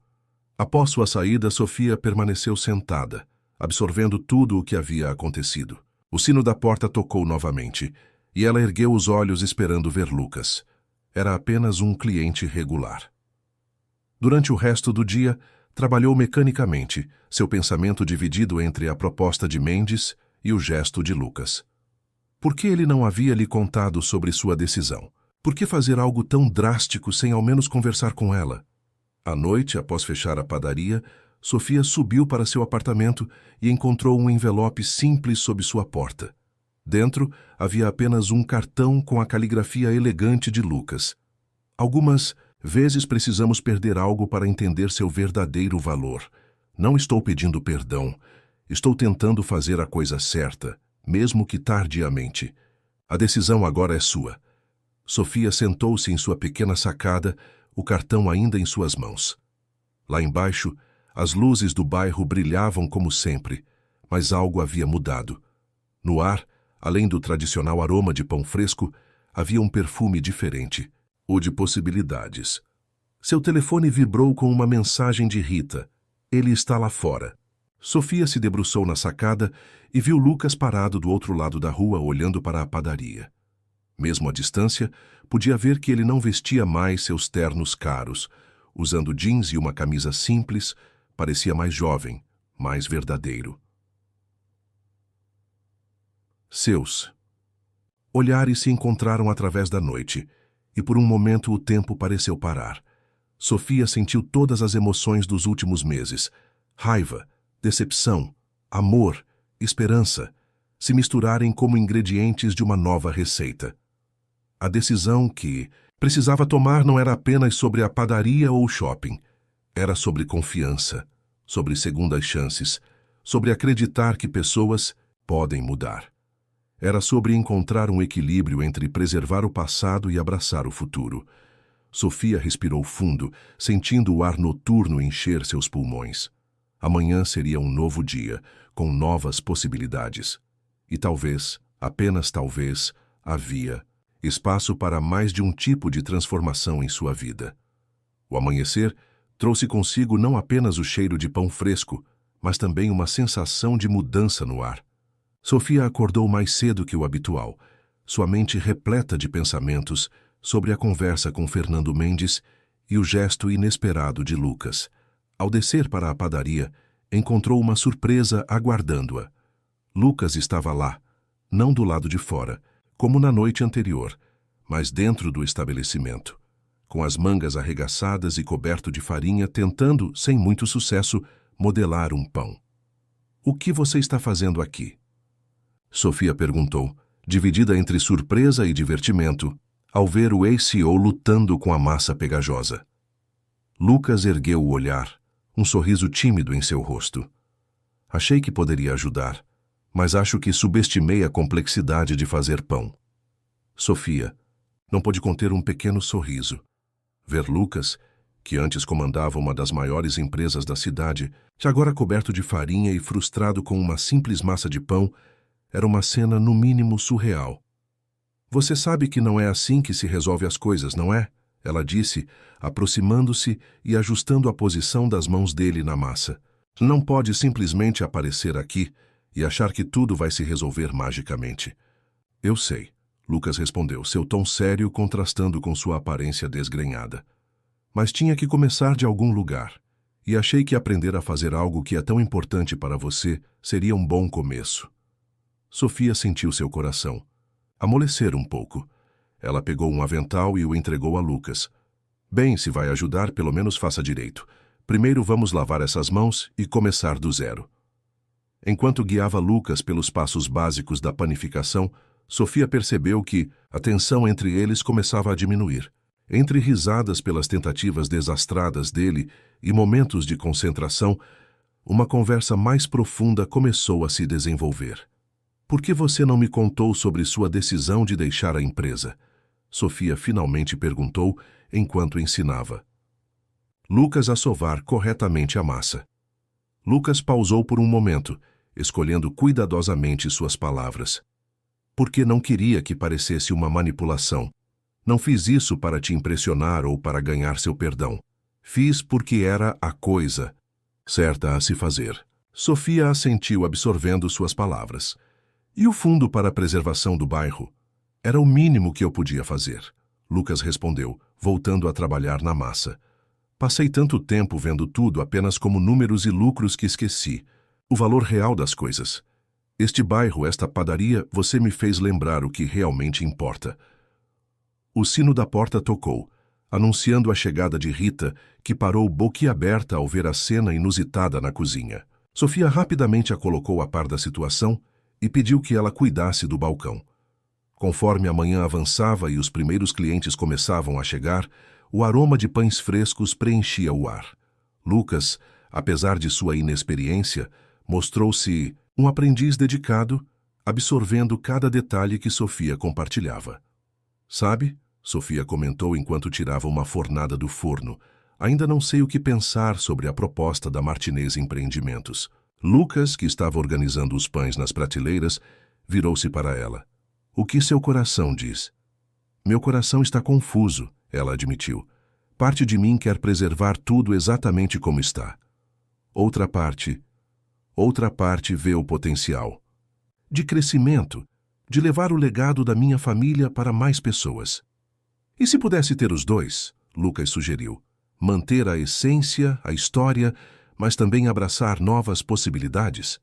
Após sua saída, Sofia permaneceu sentada, absorvendo tudo o que havia acontecido. O sino da porta tocou novamente, e ela ergueu os olhos esperando ver Lucas. Era apenas um cliente regular. Durante o resto do dia, trabalhou mecanicamente, seu pensamento dividido entre a proposta de Mendes e o gesto de Lucas. Por que ele não havia lhe contado sobre sua decisão? Por que fazer algo tão drástico sem ao menos conversar com ela? À noite, após fechar a padaria, Sofia subiu para seu apartamento e encontrou um envelope simples sob sua porta. Dentro, havia apenas um cartão com a caligrafia elegante de Lucas. Algumas vezes precisamos perder algo para entender seu verdadeiro valor. Não estou pedindo perdão. Estou tentando fazer a coisa certa, mesmo que tardiamente. A decisão agora é sua. Sofia sentou-se em sua pequena sacada, o cartão ainda em suas mãos. Lá embaixo, as luzes do bairro brilhavam como sempre, mas algo havia mudado. No ar, além do tradicional aroma de pão fresco, havia um perfume diferente, o de possibilidades. Seu telefone vibrou com uma mensagem de Rita. Ele está lá fora. Sofia se debruçou na sacada e viu Lucas parado do outro lado da rua olhando para a padaria. Mesmo à distância, podia ver que ele não vestia mais seus ternos caros. Usando jeans e uma camisa simples, parecia mais jovem, mais verdadeiro. Seus olhares se encontraram através da noite, e por um momento o tempo pareceu parar. Sofia sentiu todas as emoções dos últimos meses: raiva, decepção, amor, esperança, se misturarem como ingredientes de uma nova receita. A decisão que precisava tomar não era apenas sobre a padaria ou o shopping. Era sobre confiança, sobre segundas chances, sobre acreditar que pessoas podem mudar. Era sobre encontrar um equilíbrio entre preservar o passado e abraçar o futuro. Sofia respirou fundo, sentindo o ar noturno encher seus pulmões. Amanhã seria um novo dia, com novas possibilidades. E talvez, apenas talvez, havia espaço para mais de um tipo de transformação em sua vida. O amanhecer trouxe consigo não apenas o cheiro de pão fresco, mas também uma sensação de mudança no ar. Sofia acordou mais cedo que o habitual, sua mente repleta de pensamentos sobre a conversa com Fernando Mendes e o gesto inesperado de Lucas. Ao descer para a padaria, encontrou uma surpresa aguardando-a. Lucas estava lá, não do lado de fora, como na noite anterior, mas dentro do estabelecimento, com as mangas arregaçadas e coberto de farinha, tentando, sem muito sucesso, modelar um pão. "O que você está fazendo aqui?" Sofia perguntou, dividida entre surpresa e divertimento, ao ver o ex-CEO lutando com a massa pegajosa. Lucas ergueu o olhar, um sorriso tímido em seu rosto. "Achei que poderia ajudar, mas acho que subestimei a complexidade de fazer pão." Sofia não pôde conter um pequeno sorriso. Ver Lucas, que antes comandava uma das maiores empresas da cidade, que agora coberto de farinha e frustrado com uma simples massa de pão, era uma cena no mínimo surreal. "Você sabe que não é assim que se resolve as coisas, não é?" ela disse, aproximando-se e ajustando a posição das mãos dele na massa. "Não pode simplesmente aparecer aqui e achar que tudo vai se resolver magicamente." "Eu sei", Lucas respondeu, seu tom sério contrastando com sua aparência desgrenhada. "Mas tinha que começar de algum lugar, e achei que aprender a fazer algo que é tão importante para você seria um bom começo." Sofia sentiu seu coração amolecer um pouco. Ela pegou um avental e o entregou a Lucas. "Bem, se vai ajudar, pelo menos faça direito. Primeiro vamos lavar essas mãos e começar do zero." Enquanto guiava Lucas pelos passos básicos da panificação, Sofia percebeu que a tensão entre eles começava a diminuir. Entre risadas pelas tentativas desastradas dele e momentos de concentração, uma conversa mais profunda começou a se desenvolver. "Por que você não me contou sobre sua decisão de deixar a empresa?" Sofia finalmente perguntou enquanto ensinava Lucas a sovar corretamente a massa. Lucas pausou por um momento, escolhendo cuidadosamente suas palavras. "Porque não queria que parecesse uma manipulação. Não fiz isso para te impressionar ou para ganhar seu perdão. Fiz porque era a coisa certa a se fazer." Sofia assentiu, absorvendo suas palavras. "E o fundo para a preservação do bairro? Era o mínimo que eu podia fazer." Lucas respondeu, voltando a trabalhar na massa. "Passei tanto tempo vendo tudo apenas como números e lucros que esqueci o valor real das coisas. Este bairro, esta padaria, você me fez lembrar o que realmente importa." O sino da porta tocou, anunciando a chegada de Rita, que parou boquiaberta ao ver a cena inusitada na cozinha. Sofia rapidamente a colocou a par da situação e pediu que ela cuidasse do balcão. Conforme a manhã avançava e os primeiros clientes começavam a chegar, o aroma de pães frescos preenchia o ar. Lucas, apesar de sua inexperiência, mostrou-se um aprendiz dedicado, absorvendo cada detalhe que Sofia compartilhava. "Sabe?", Sofia comentou enquanto tirava uma fornada do forno, "ainda não sei o que pensar sobre a proposta da Martinez Empreendimentos." Lucas, que estava organizando os pães nas prateleiras, virou-se para ela. "O que seu coração diz?" "Meu coração está confuso", ela admitiu. "Parte de mim quer preservar tudo exatamente como está. Outra parte Outra parte vê o potencial de crescimento, de levar o legado da minha família para mais pessoas. E se pudesse ter os dois, Lucas sugeriu, manter a essência, a história, mas também abraçar novas possibilidades?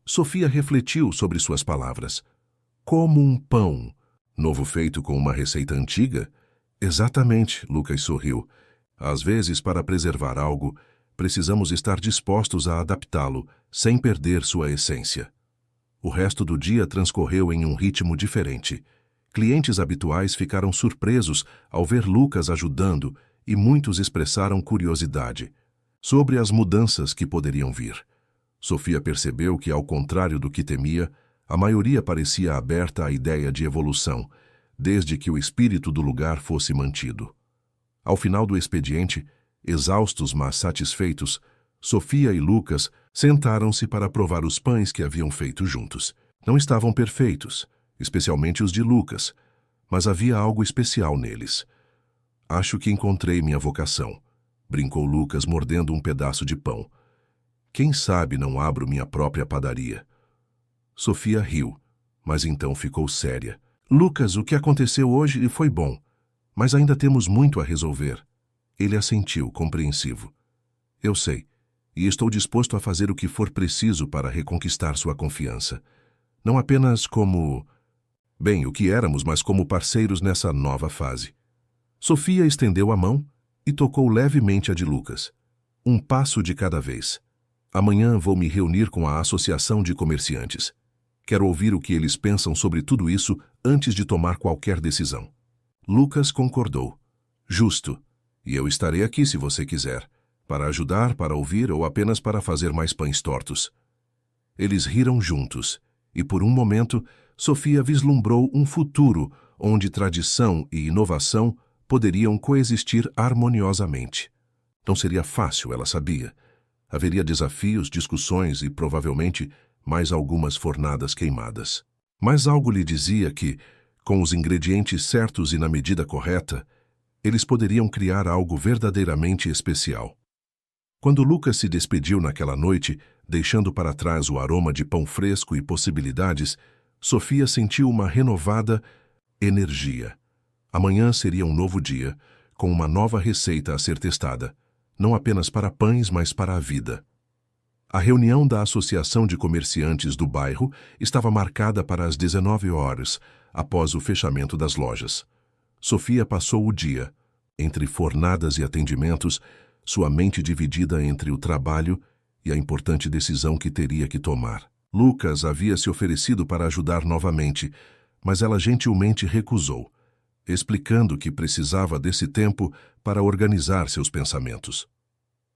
Sofia refletiu sobre suas palavras. Como um pão, novo feito com uma receita antiga? Exatamente, Lucas sorriu. Às vezes, para preservar algo, precisamos estar dispostos a adaptá-lo, sem perder sua essência. O resto do dia transcorreu em um ritmo diferente. Clientes habituais ficaram surpresos ao ver Lucas ajudando e muitos expressaram curiosidade sobre as mudanças que poderiam vir. Sofia percebeu que, ao contrário do que temia, a maioria parecia aberta à ideia de evolução, desde que o espírito do lugar fosse mantido. Ao final do expediente, exaustos mas satisfeitos, Sofia e Lucas sentaram-se para provar os pães que haviam feito juntos. Não estavam perfeitos, especialmente os de Lucas, mas havia algo especial neles. Acho que encontrei minha vocação, brincou Lucas mordendo um pedaço de pão. Quem sabe não abro minha própria padaria? Sofia riu, mas então ficou séria. Lucas, o que aconteceu hoje foi bom, mas ainda temos muito a resolver. Ele assentiu, compreensivo. Eu sei, e estou disposto a fazer o que for preciso para reconquistar sua confiança. Não apenas como... Bem, o que éramos, mas como parceiros nessa nova fase. Sofia estendeu a mão e tocou levemente a de Lucas. Um passo de cada vez. Amanhã vou me reunir com a Associação de Comerciantes. Quero ouvir o que eles pensam sobre tudo isso antes de tomar qualquer decisão. Lucas concordou. Justo. E eu estarei aqui se você quiser, para ajudar, para ouvir ou apenas para fazer mais pães tortos. Eles riram juntos, e por um momento, Sofia vislumbrou um futuro onde tradição e inovação poderiam coexistir harmoniosamente. Não seria fácil, ela sabia. Haveria desafios, discussões e, provavelmente, mais algumas fornadas queimadas. Mas algo lhe dizia que, com os ingredientes certos e na medida correta, eles poderiam criar algo verdadeiramente especial. Quando Lucas se despediu naquela noite, deixando para trás o aroma de pão fresco e possibilidades, Sofia sentiu uma renovada energia. Amanhã seria um novo dia, com uma nova receita a ser testada, não apenas para pães, mas para a vida. A reunião da Associação de Comerciantes do bairro estava marcada para as 19 horas, após o fechamento das lojas. Sofia passou o dia, entre fornadas e atendimentos, sua mente dividida entre o trabalho e a importante decisão que teria que tomar. Lucas havia se oferecido para ajudar novamente, mas ela gentilmente recusou, explicando que precisava desse tempo para organizar seus pensamentos.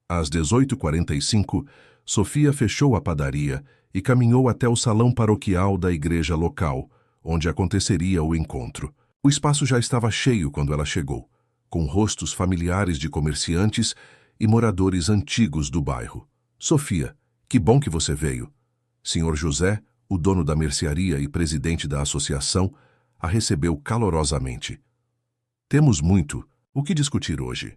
Às 18h45, Sofia fechou a padaria e caminhou até o salão paroquial da igreja local, onde aconteceria o encontro. O espaço já estava cheio quando ela chegou, com rostos familiares de comerciantes e moradores antigos do bairro. Sofia, que bom que você veio. Senhor José, o dono da mercearia e presidente da associação, a recebeu calorosamente. Temos muito o que discutir hoje.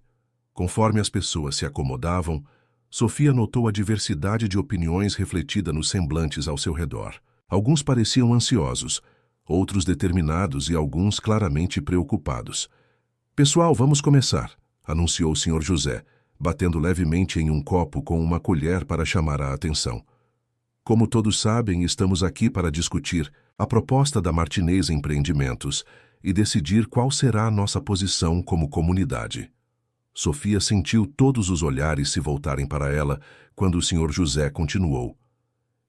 Conforme as pessoas se acomodavam, Sofia notou a diversidade de opiniões refletida nos semblantes ao seu redor. Alguns pareciam ansiosos, outros determinados e alguns claramente preocupados. Pessoal, vamos começar, anunciou o Sr. José, batendo levemente em um copo com uma colher para chamar a atenção. Como todos sabem, estamos aqui para discutir a proposta da Martinez Empreendimentos e decidir qual será a nossa posição como comunidade. Sofia sentiu todos os olhares se voltarem para ela quando o Sr. José continuou.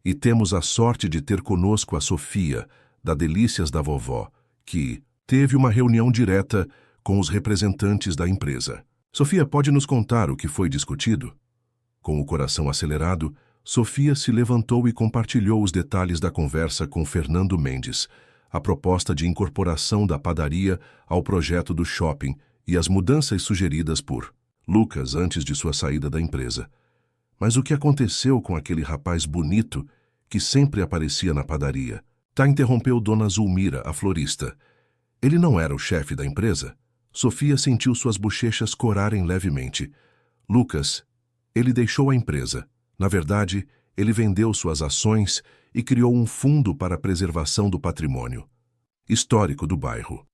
E temos a sorte de ter conosco a Sofia, da Delícias da Vovó, que teve uma reunião direta com os representantes da empresa. Sofia, pode nos contar o que foi discutido? Com o coração acelerado, Sofia se levantou e compartilhou os detalhes da conversa com Fernando Mendes, a proposta de incorporação da padaria ao projeto do shopping e as mudanças sugeridas por Lucas antes de sua saída da empresa. Mas o que aconteceu com aquele rapaz bonito que sempre aparecia na padaria? Interrompeu Dona Zulmira, a florista. Ele não era o chefe da empresa? Sofia sentiu suas bochechas corarem levemente. Lucas, ele deixou a empresa. Na verdade, Ele vendeu suas ações e criou um fundo para a preservação do patrimônio histórico do bairro.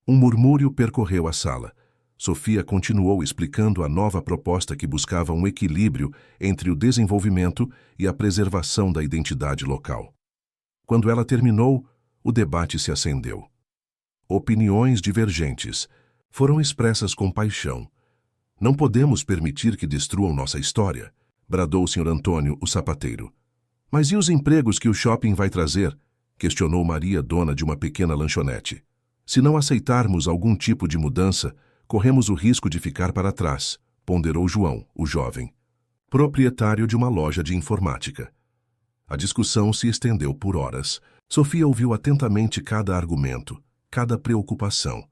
Um murmúrio percorreu a sala. Sofia continuou explicando a nova proposta que buscava um equilíbrio entre o desenvolvimento e a preservação da identidade local. Quando ela terminou, o debate se acendeu. Opiniões divergentes foram expressas com paixão. Não podemos permitir que destruam nossa história, bradou o Sr. Antônio, o sapateiro. Mas e os empregos que o shopping vai trazer? Questionou Maria, dona de uma pequena lanchonete. Se não aceitarmos algum tipo de mudança, corremos o risco de ficar para trás, ponderou João, o jovem, proprietário de uma loja de informática. A discussão se estendeu por horas. Sofia ouviu atentamente cada argumento, cada preocupação,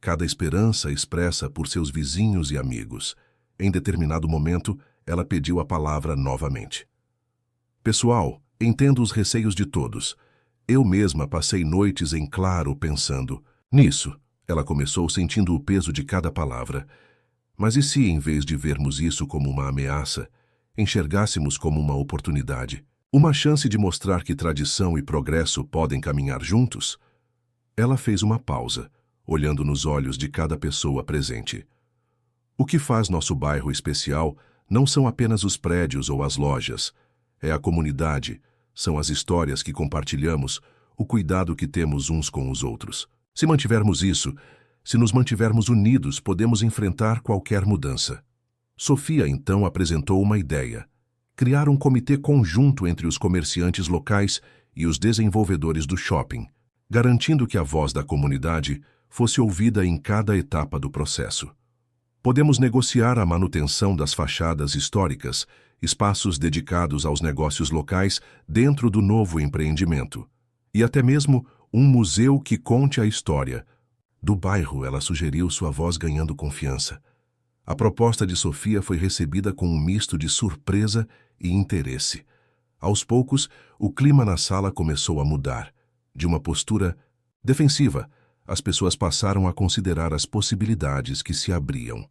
cada esperança expressa por seus vizinhos e amigos. Em determinado momento, ela pediu a palavra novamente. Pessoal, entendo os receios de todos. Eu mesma passei noites em claro pensando nisso. Ela começou sentindo o peso de cada palavra. Mas e se, em vez de vermos isso como uma ameaça, enxergássemos como uma oportunidade? Uma chance de mostrar que tradição e progresso podem caminhar juntos? Ela fez uma pausa, olhando nos olhos de cada pessoa presente. O que faz nosso bairro especial não são apenas os prédios ou as lojas. É a comunidade, são as histórias que compartilhamos, o cuidado que temos uns com os outros. Se mantivermos isso, se nos mantivermos unidos, podemos enfrentar qualquer mudança. Sofia então apresentou uma ideia: criar um comitê conjunto entre os comerciantes locais e os desenvolvedores do shopping, garantindo que a voz da comunidade fosse ouvida em cada etapa do processo. Podemos negociar a manutenção das fachadas históricas, espaços dedicados aos negócios locais dentro do novo empreendimento, e até mesmo um museu que conte a história do bairro. Ela sugeriu, sua voz ganhando confiança. A proposta de Sofia foi recebida com um misto de surpresa e interesse. Aos poucos, o clima na sala começou a mudar. De uma postura defensiva, as pessoas passaram a considerar as possibilidades que se abriam.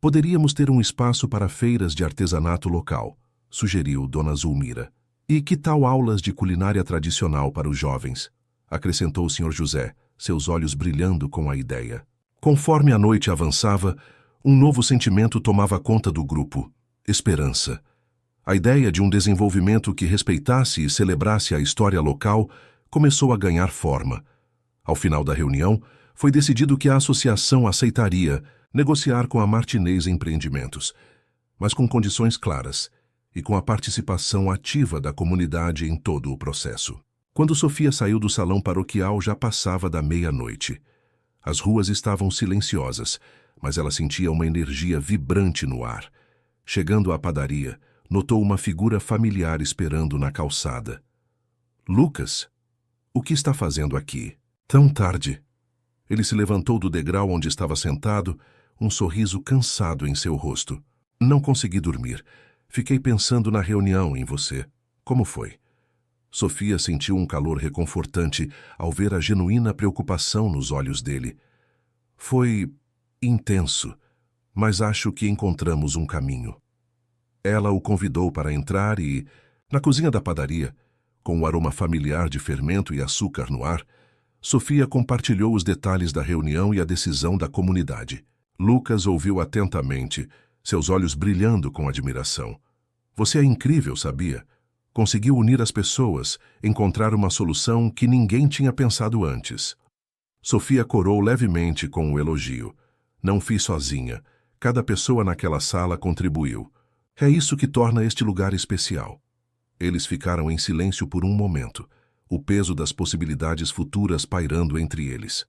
Poderíamos ter um espaço para feiras de artesanato local, sugeriu Dona Zulmira. E que tal aulas de culinária tradicional para os jovens? Acrescentou o Sr. José, seus olhos brilhando com a ideia. Conforme a noite avançava, um novo sentimento tomava conta do grupo: esperança. A ideia de um desenvolvimento que respeitasse e celebrasse a história local começou a ganhar forma. Ao final da reunião, foi decidido que a associação aceitaria negociar com a Martinez Empreendimentos, mas com condições claras e com a participação ativa da comunidade em todo o processo. Quando Sofia saiu do salão paroquial, já passava da meia-noite. As ruas estavam silenciosas, mas ela sentia uma energia vibrante no ar. Chegando à padaria, notou uma figura familiar esperando na calçada. Lucas, o que está fazendo aqui? Tão tarde. Ele se levantou do degrau onde estava sentado, um sorriso cansado em seu rosto. Não consegui dormir. Fiquei pensando na reunião, em você. Como foi? Sofia sentiu um calor reconfortante ao ver a genuína preocupação nos olhos dele. Foi intenso, mas acho que encontramos um caminho. Ela o convidou para entrar e, na cozinha da padaria, com o aroma familiar de fermento e açúcar no ar, Sofia compartilhou os detalhes da reunião e a decisão da comunidade. Lucas ouviu atentamente, seus olhos brilhando com admiração. Você é incrível, sabia? Conseguiu unir as pessoas, encontrar uma solução que ninguém tinha pensado antes. Sofia corou levemente com o elogio. Não fiz sozinha. Cada pessoa naquela sala contribuiu. É isso que torna este lugar especial. Eles ficaram em silêncio por um momento, o peso das possibilidades futuras pairando entre eles.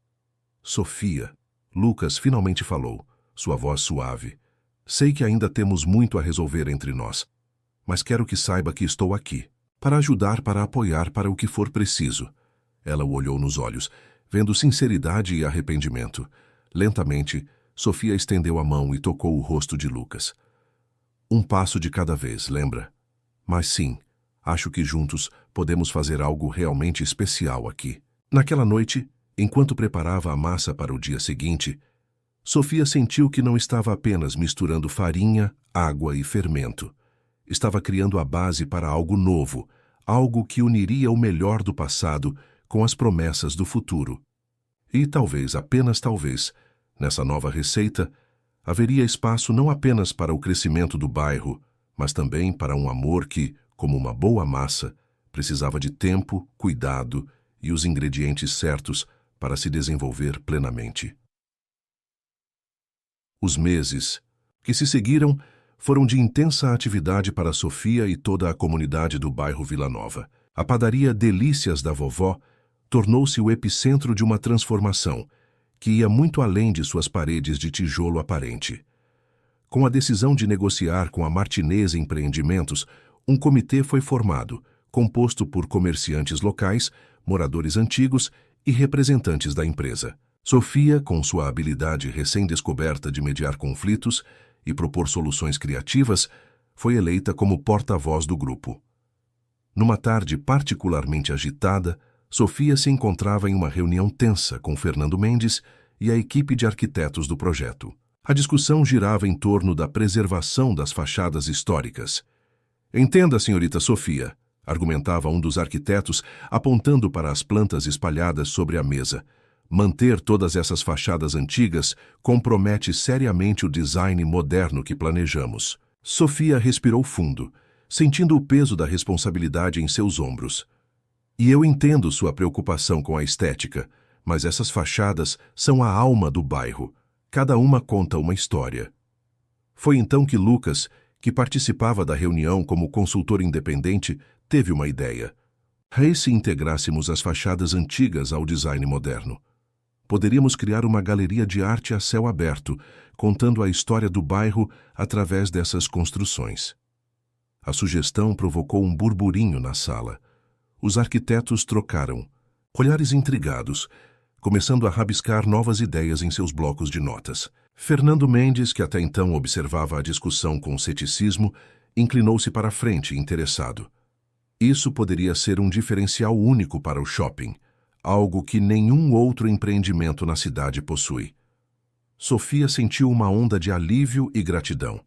Sofia, Lucas finalmente falou, sua voz suave. Sei que ainda temos muito a resolver entre nós, mas quero que saiba que estou aqui, para ajudar, para apoiar, para o que for preciso. Ela o olhou nos olhos, vendo sinceridade e arrependimento. Lentamente, Sofia estendeu a mão e tocou o rosto de Lucas. Um passo de cada vez, lembra? Mas sim, acho que juntos podemos fazer algo realmente especial aqui. Naquela noite, enquanto preparava a massa para o dia seguinte, Sofia sentiu que não estava apenas misturando farinha, água e fermento. estava criando a base para algo novo, algo que uniria o melhor do passado com as promessas do futuro. E talvez, apenas talvez, nessa nova receita, haveria espaço não apenas para o crescimento do bairro, mas também para um amor que, como uma boa massa, precisava de tempo, cuidado e os ingredientes certos para se desenvolver plenamente. Os meses que se seguiram foram de intensa atividade para Sofia e toda a comunidade do bairro Vila Nova. A padaria Delícias da Vovó tornou-se o epicentro de uma transformação que ia muito além de suas paredes de tijolo aparente. Com a decisão de negociar com a Martinez Empreendimentos, um comitê foi formado, composto por comerciantes locais, moradores antigos e representantes da empresa. Sofia, com sua habilidade recém-descoberta de mediar conflitos e propor soluções criativas, foi eleita como porta-voz do grupo. Numa tarde particularmente agitada, Sofia se encontrava em uma reunião tensa com Fernando Mendes e a equipe de arquitetos do projeto. A discussão girava em torno da preservação das fachadas históricas. "Entenda, senhorita Sofia", argumentava um dos arquitetos, apontando para as plantas espalhadas sobre a mesa. "Manter todas essas fachadas antigas compromete seriamente o design moderno que planejamos." Sofia respirou fundo, sentindo o peso da responsabilidade em seus ombros. "E eu entendo sua preocupação com a estética, mas essas fachadas são a alma do bairro. Cada uma conta uma história." Foi então que Lucas, que participava da reunião como consultor independente, teve uma ideia. "E se integrássemos as fachadas antigas ao design moderno? Poderíamos criar uma galeria de arte a céu aberto, contando a história do bairro através dessas construções." A sugestão provocou um burburinho na sala. Os arquitetos trocaram olhares intrigados, começando a rabiscar novas ideias em seus blocos de notas. Fernando Mendes, que até então observava a discussão com ceticismo, inclinou-se para a frente, interessado. Isso poderia ser um diferencial único para o shopping, algo que nenhum outro empreendimento na cidade possui. Sofia sentiu uma onda de alívio e gratidão.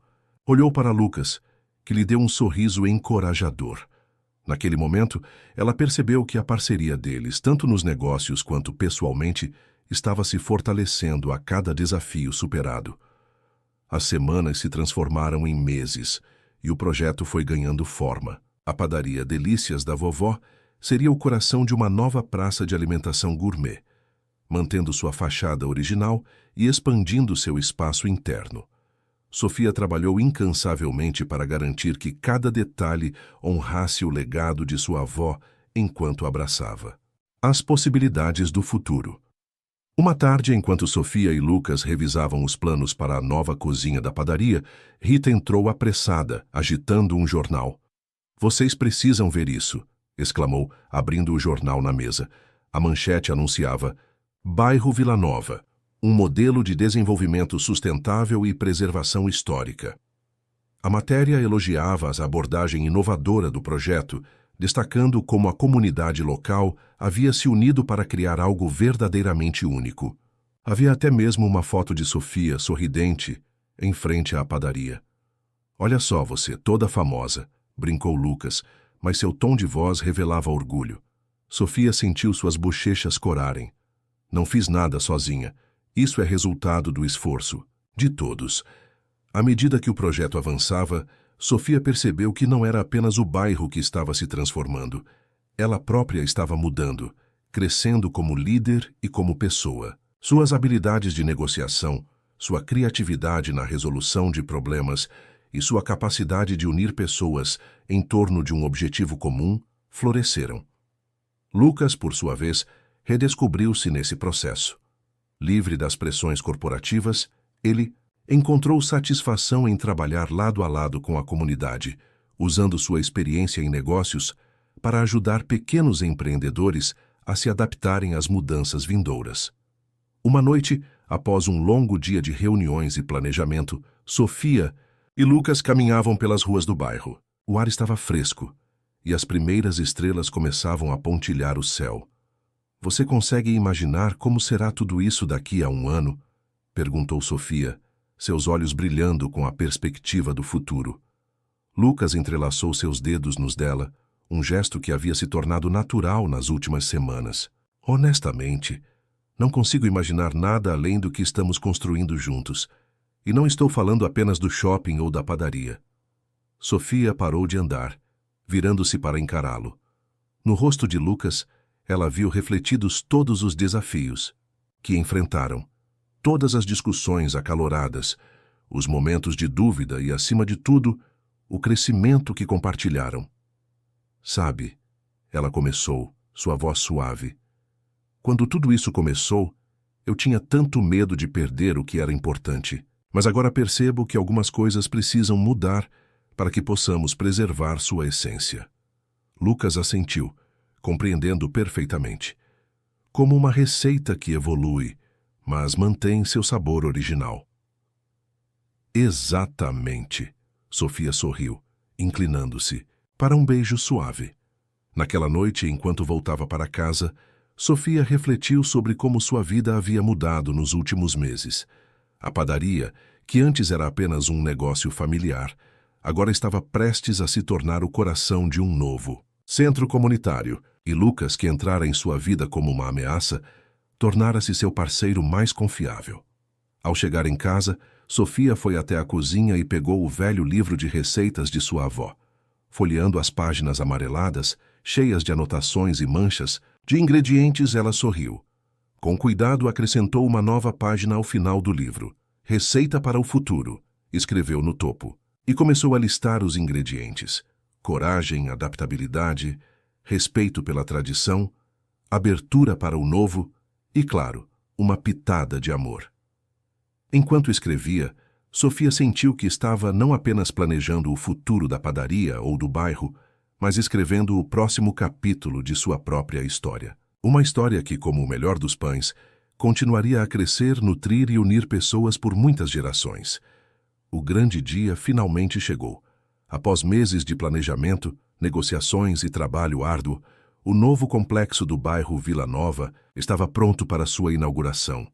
Olhou para Lucas, que lhe deu um sorriso encorajador. Naquele momento, ela percebeu que a parceria deles, tanto nos negócios quanto pessoalmente, estava se fortalecendo a cada desafio superado. As semanas se transformaram em meses e o projeto foi ganhando forma. A padaria Delícias da Vovó seria o coração de uma nova praça de alimentação gourmet, mantendo sua fachada original e expandindo seu espaço interno. Sofia trabalhou incansavelmente para garantir que cada detalhe honrasse o legado de sua avó enquanto abraçava. As possibilidades do futuro. Uma tarde, enquanto Sofia e Lucas revisavam os planos para a nova cozinha da padaria, Rita entrou apressada, agitando um jornal. "Vocês precisam ver isso", exclamou, abrindo o jornal na mesa. A manchete anunciava: "Bairro Vila Nova, um modelo de desenvolvimento sustentável e preservação histórica." A matéria elogiava a abordagem inovadora do projeto, destacando como a comunidade local havia se unido para criar algo verdadeiramente único. Havia até mesmo uma foto de Sofia, sorridente, em frente à padaria. "Olha só você, toda famosa", brincou Lucas, mas seu tom de voz revelava orgulho. Sofia sentiu suas bochechas corarem. "Não fiz nada sozinha. Isso é resultado do esforço de todos." À medida que o projeto avançava, Sofia percebeu que não era apenas o bairro que estava se transformando. Ela própria estava mudando, crescendo como líder e como pessoa. Suas habilidades de negociação, sua criatividade na resolução de problemas e sua capacidade de unir pessoas em torno de um objetivo comum floresceram. Lucas, por sua vez, redescobriu-se nesse processo. Livre das pressões corporativas, ele encontrou satisfação em trabalhar lado a lado com a comunidade, usando sua experiência em negócios para ajudar pequenos empreendedores a se adaptarem às mudanças vindouras. Uma noite, após um longo dia de reuniões e planejamento, Sofia e Lucas caminhavam pelas ruas do bairro. O ar estava fresco e as primeiras estrelas começavam a pontilhar o céu. "Você consegue imaginar como será tudo isso daqui a um ano?" perguntou Sofia, seus olhos brilhando com a perspectiva do futuro. Lucas entrelaçou seus dedos nos dela, um gesto que havia se tornado natural nas últimas semanas. Honestamente, não consigo imaginar nada além do que estamos construindo juntos. E não estou falando apenas do shopping ou da padaria. Sofia parou de andar, virando-se para encará-lo. No rosto de Lucas, ela viu refletidos todos os desafios que enfrentaram, todas as discussões acaloradas, os momentos de dúvida e, acima de tudo, o crescimento que compartilharam. Sabe, ela começou, sua voz suave. Quando tudo isso começou, eu tinha tanto medo de perder o que era importante. Mas agora percebo que algumas coisas precisam mudar para que possamos preservar sua essência. Lucas assentiu, compreendendo perfeitamente. Como uma receita que evolui, mas mantém seu sabor original. Exatamente. Sofia sorriu, inclinando-se, para um beijo suave. Naquela noite, enquanto voltava para casa, Sofia refletiu sobre como sua vida havia mudado nos últimos meses. A padaria, que antes era apenas um negócio familiar, agora estava prestes a se tornar o coração de um novo centro comunitário, e Lucas, que entrara em sua vida como uma ameaça, tornara-se seu parceiro mais confiável. Ao chegar em casa, Sofia foi até a cozinha e pegou o velho livro de receitas de sua avó. Folheando as páginas amareladas, cheias de anotações e manchas de ingredientes, ela sorriu. Com cuidado, acrescentou uma nova página ao final do livro. Receita para o futuro, escreveu no topo, e começou a listar os ingredientes. Coragem, adaptabilidade, respeito pela tradição, abertura para o novo e, claro, uma pitada de amor. Enquanto escrevia, Sofia sentiu que estava não apenas planejando o futuro da padaria ou do bairro, mas escrevendo o próximo capítulo de sua própria história. Uma história que, como o melhor dos pães, continuaria a crescer, nutrir e unir pessoas por muitas gerações. O grande dia finalmente chegou. Após meses de planejamento, negociações e trabalho árduo, o novo complexo do bairro Vila Nova estava pronto para sua inauguração.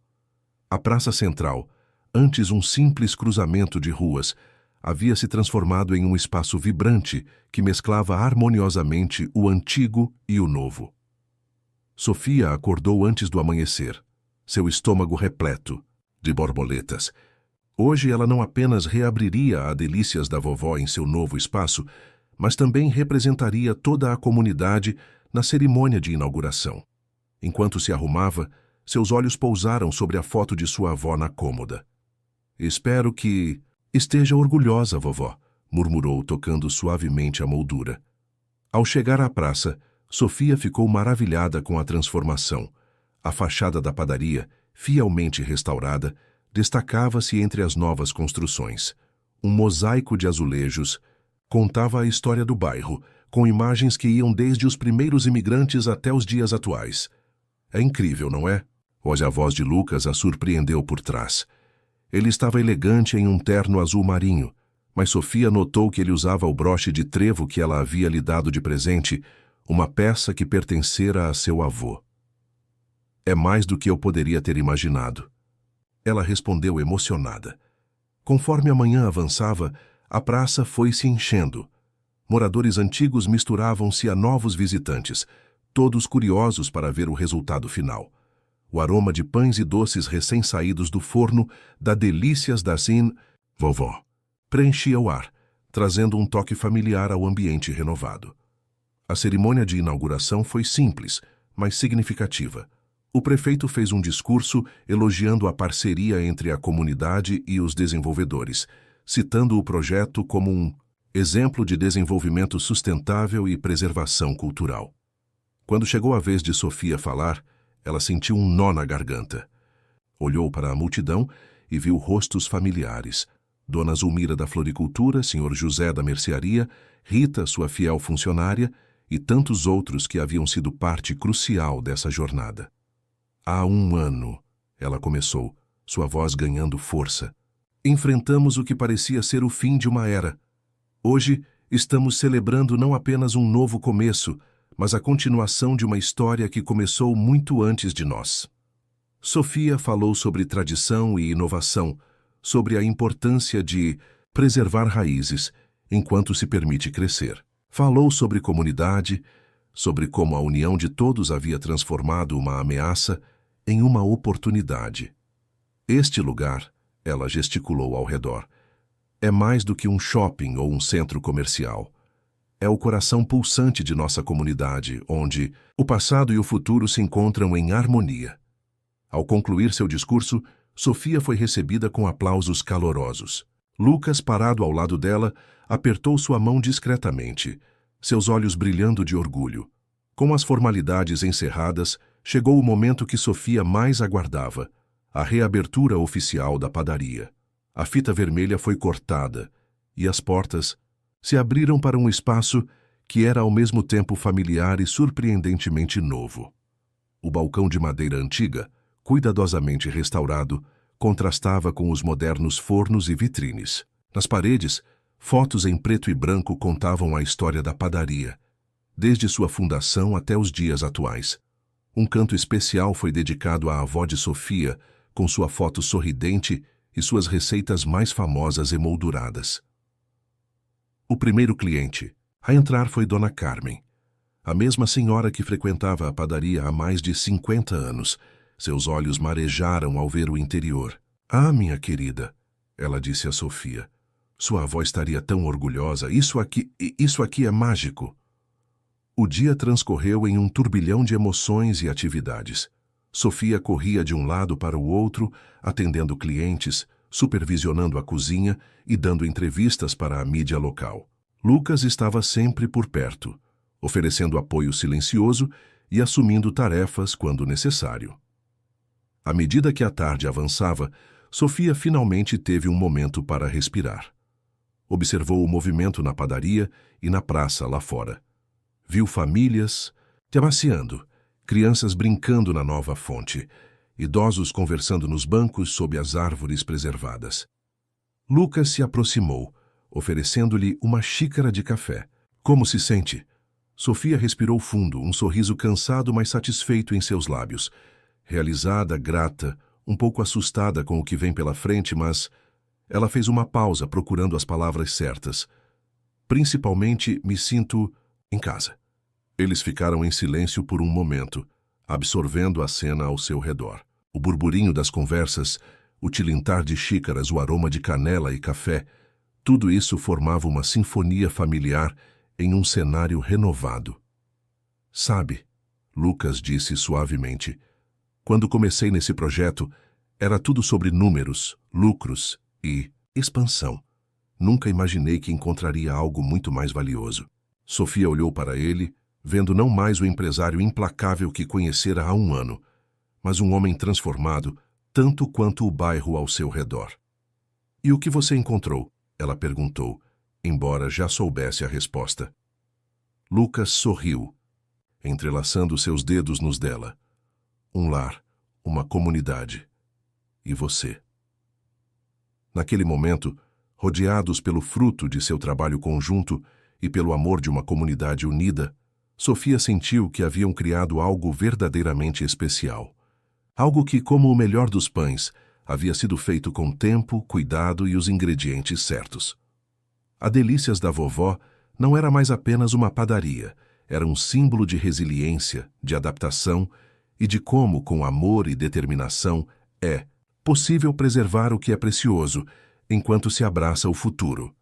A Praça Central, antes um simples cruzamento de ruas, havia se transformado em um espaço vibrante que mesclava harmoniosamente o antigo e o novo. Sofia acordou antes do amanhecer, seu estômago repleto de borboletas. Hoje ela não apenas reabriria a delícias da vovó em seu novo espaço, mas também representaria toda a comunidade na cerimônia de inauguração. Enquanto se arrumava, seus olhos pousaram sobre a foto de sua avó na cômoda. Espero que esteja orgulhosa, vovó, murmurou, tocando suavemente a moldura. Ao chegar à praça, Sofia ficou maravilhada com a transformação. A fachada da padaria, fielmente restaurada, destacava-se entre as novas construções. Um mosaico de azulejos contava a história do bairro, com imagens que iam desde os primeiros imigrantes até os dias atuais. É incrível, não é? Hoje a voz de Lucas a surpreendeu por trás. Ele estava elegante em um terno azul marinho, mas Sofia notou que ele usava o broche de trevo que ela havia lhe dado de presente, uma peça que pertencera a seu avô. É mais do que eu poderia ter imaginado. Ela respondeu emocionada. Conforme a manhã avançava, a praça foi se enchendo. Moradores antigos misturavam-se a novos visitantes, todos curiosos para ver o resultado final. O aroma de pães e doces recém-saídos do forno, da Delícias da Sin, vovó, preenchia o ar, trazendo um toque familiar ao ambiente renovado. A cerimônia de inauguração foi simples, mas significativa. O prefeito fez um discurso elogiando a parceria entre a comunidade e os desenvolvedores, citando o projeto como um exemplo de desenvolvimento sustentável e preservação cultural. Quando chegou a vez de Sofia falar, ela sentiu um nó na garganta. Olhou para a multidão e viu rostos familiares. Dona Zulmira da Floricultura, Sr. José da Mercearia, Rita, sua fiel funcionária, e tantos outros que haviam sido parte crucial dessa jornada. Há um ano, ela começou, sua voz ganhando força. Enfrentamos o que parecia ser o fim de uma era. Hoje, estamos celebrando não apenas um novo começo, mas a continuação de uma história que começou muito antes de nós. Sofia falou sobre tradição e inovação, sobre a importância de preservar raízes, enquanto se permite crescer. Falou sobre comunidade, sobre como a união de todos havia transformado uma ameaça em uma oportunidade. Este lugar, ela gesticulou ao redor, é mais do que um shopping ou um centro comercial. É o coração pulsante de nossa comunidade, onde o passado e o futuro se encontram em harmonia. Ao concluir seu discurso, Sofia foi recebida com aplausos calorosos. Lucas, parado ao lado dela, apertou sua mão discretamente, seus olhos brilhando de orgulho. Com as formalidades encerradas, chegou o momento que Sofia mais aguardava, a reabertura oficial da padaria. A fita vermelha foi cortada e as portas se abriram para um espaço que era ao mesmo tempo familiar e surpreendentemente novo. O balcão de madeira antiga, cuidadosamente restaurado, contrastava com os modernos fornos e vitrines. Nas paredes, fotos em preto e branco contavam a história da padaria, desde sua fundação até os dias atuais. Um canto especial foi dedicado à avó de Sofia, com sua foto sorridente e suas receitas mais famosas emolduradas. O primeiro cliente a entrar foi Dona Carmen, a mesma senhora que frequentava a padaria há mais de 50 anos. Seus olhos marejaram ao ver o interior. "Ah, minha querida", ela disse a Sofia, "sua avó estaria tão orgulhosa. Isso aqui é mágico." O dia transcorreu em um turbilhão de emoções e atividades. Sofia corria de um lado para o outro, atendendo clientes, supervisionando a cozinha e dando entrevistas para a mídia local. Lucas estava sempre por perto, oferecendo apoio silencioso e assumindo tarefas quando necessário. À medida que a tarde avançava, Sofia finalmente teve um momento para respirar. Observou o movimento na padaria e na praça lá fora. Viu famílias te amaciando, crianças brincando na nova fonte, idosos conversando nos bancos sob as árvores preservadas. Lucas se aproximou, oferecendo-lhe uma xícara de café. "Como se sente?" Sofia respirou fundo, um sorriso cansado mas satisfeito em seus lábios. Realizada, grata, um pouco assustada com o que vem pela frente, mas ela fez uma pausa procurando as palavras certas. "Principalmente me sinto em casa." Eles ficaram em silêncio por um momento, absorvendo a cena ao seu redor. O burburinho das conversas, o tilintar de xícaras, o aroma de canela e café, tudo isso formava uma sinfonia familiar em um cenário renovado. "Sabe", Lucas disse suavemente, "quando comecei nesse projeto, era tudo sobre números, lucros e expansão. Nunca imaginei que encontraria algo muito mais valioso." Sofia olhou para ele, vendo não mais o empresário implacável que conhecera há um ano, mas um homem transformado, tanto quanto o bairro ao seu redor. "E o que você encontrou?" ela perguntou, embora já soubesse a resposta. Lucas sorriu, entrelaçando seus dedos nos dela. "Um lar, uma comunidade. E você?" Naquele momento, rodeados pelo fruto de seu trabalho conjunto e pelo amor de uma comunidade unida, Sofia sentiu que haviam criado algo verdadeiramente especial. Algo que, como o melhor dos pães, havia sido feito com tempo, cuidado e os ingredientes certos. A Delícias da Vovó não era mais apenas uma padaria, era um símbolo de resiliência, de adaptação e de como, com amor e determinação, é possível preservar o que é precioso enquanto se abraça o futuro.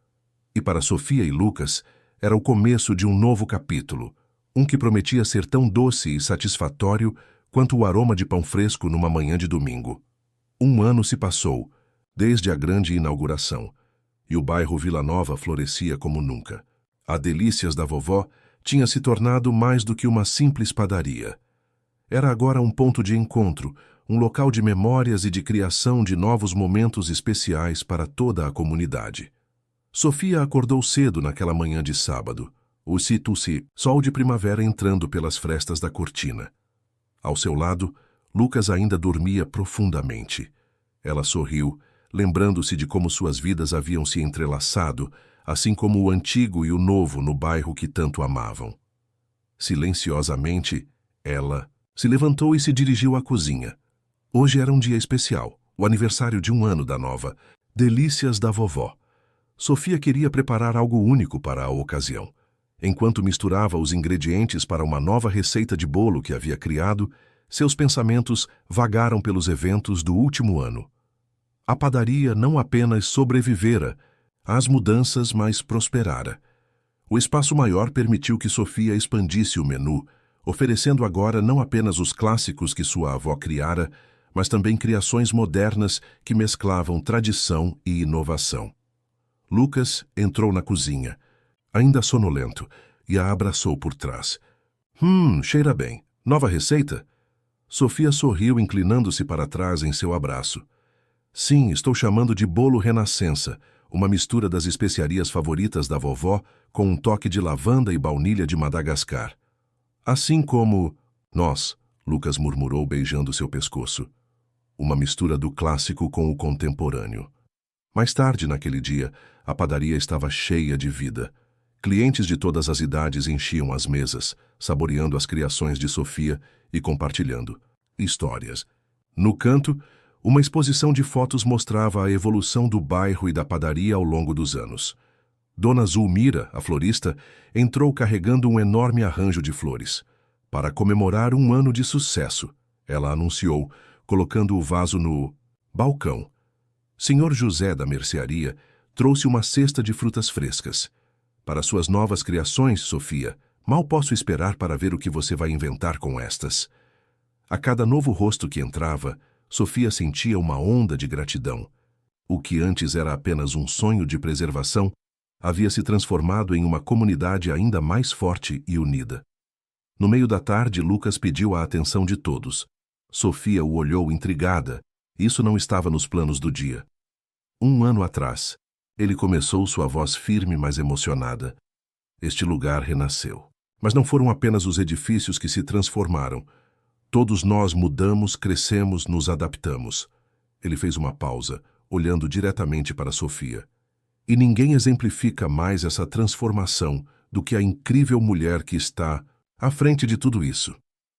E para Sofia e Lucas, era o começo de um novo capítulo, um que prometia ser tão doce e satisfatório quanto o aroma de pão fresco numa manhã de domingo. Um ano se passou, desde a grande inauguração, e o bairro Vila Nova florescia como nunca. A Delícias da Vovó tinha se tornado mais do que uma simples padaria. Era agora um ponto de encontro, um local de memórias e de criação de novos momentos especiais para toda a comunidade. Sofia acordou cedo naquela manhã de sábado, o sol de primavera entrando pelas frestas da cortina. Ao seu lado, Lucas ainda dormia profundamente. Ela sorriu, lembrando-se de como suas vidas haviam se entrelaçado, assim como o antigo e o novo no bairro que tanto amavam. Silenciosamente, ela se levantou e se dirigiu à cozinha. Hoje era um dia especial, o aniversário de um ano da nova Delícias da Vovó. Sofia queria preparar algo único para a ocasião. Enquanto misturava os ingredientes para uma nova receita de bolo que havia criado, seus pensamentos vagaram pelos eventos do último ano. A padaria não apenas sobrevivera às mudanças, mas prosperara. O espaço maior permitiu que Sofia expandisse o menu, oferecendo agora não apenas os clássicos que sua avó criara, mas também criações modernas que mesclavam tradição e inovação. Lucas entrou na cozinha, ainda sonolento, e a abraçou por trás. Cheira bem. Nova receita? Sofia sorriu, inclinando-se para trás em seu abraço. Sim, estou chamando de bolo renascença, uma mistura das especiarias favoritas da vovó com um toque de lavanda e baunilha de Madagascar. Assim como nós, Lucas murmurou beijando seu pescoço. Uma mistura do clássico com o contemporâneo. Mais tarde naquele dia, a padaria estava cheia de vida. Clientes de todas as idades enchiam as mesas, saboreando as criações de Sofia e compartilhando histórias. No canto, uma exposição de fotos mostrava a evolução do bairro e da padaria ao longo dos anos. Dona Zulmira, a florista, entrou carregando um enorme arranjo de flores. Para comemorar um ano de sucesso, ela anunciou, colocando o vaso no balcão. Senhor José da mercearia trouxe uma cesta de frutas frescas. Para suas novas criações, Sofia, mal posso esperar para ver o que você vai inventar com estas. A cada novo rosto que entrava, Sofia sentia uma onda de gratidão. O que antes era apenas um sonho de preservação, havia se transformado em uma comunidade ainda mais forte e unida. No meio da tarde, Lucas pediu a atenção de todos. Sofia o olhou intrigada. Isso não estava nos planos do dia. 1 ano atrás, ele começou, sua voz firme, mas emocionada. Este lugar renasceu. Mas não foram apenas os edifícios que se transformaram. Todos nós mudamos, crescemos, nos adaptamos. Ele fez uma pausa, olhando diretamente para Sofia. E ninguém exemplifica mais essa transformação do que a incrível mulher que está à frente de tudo isso.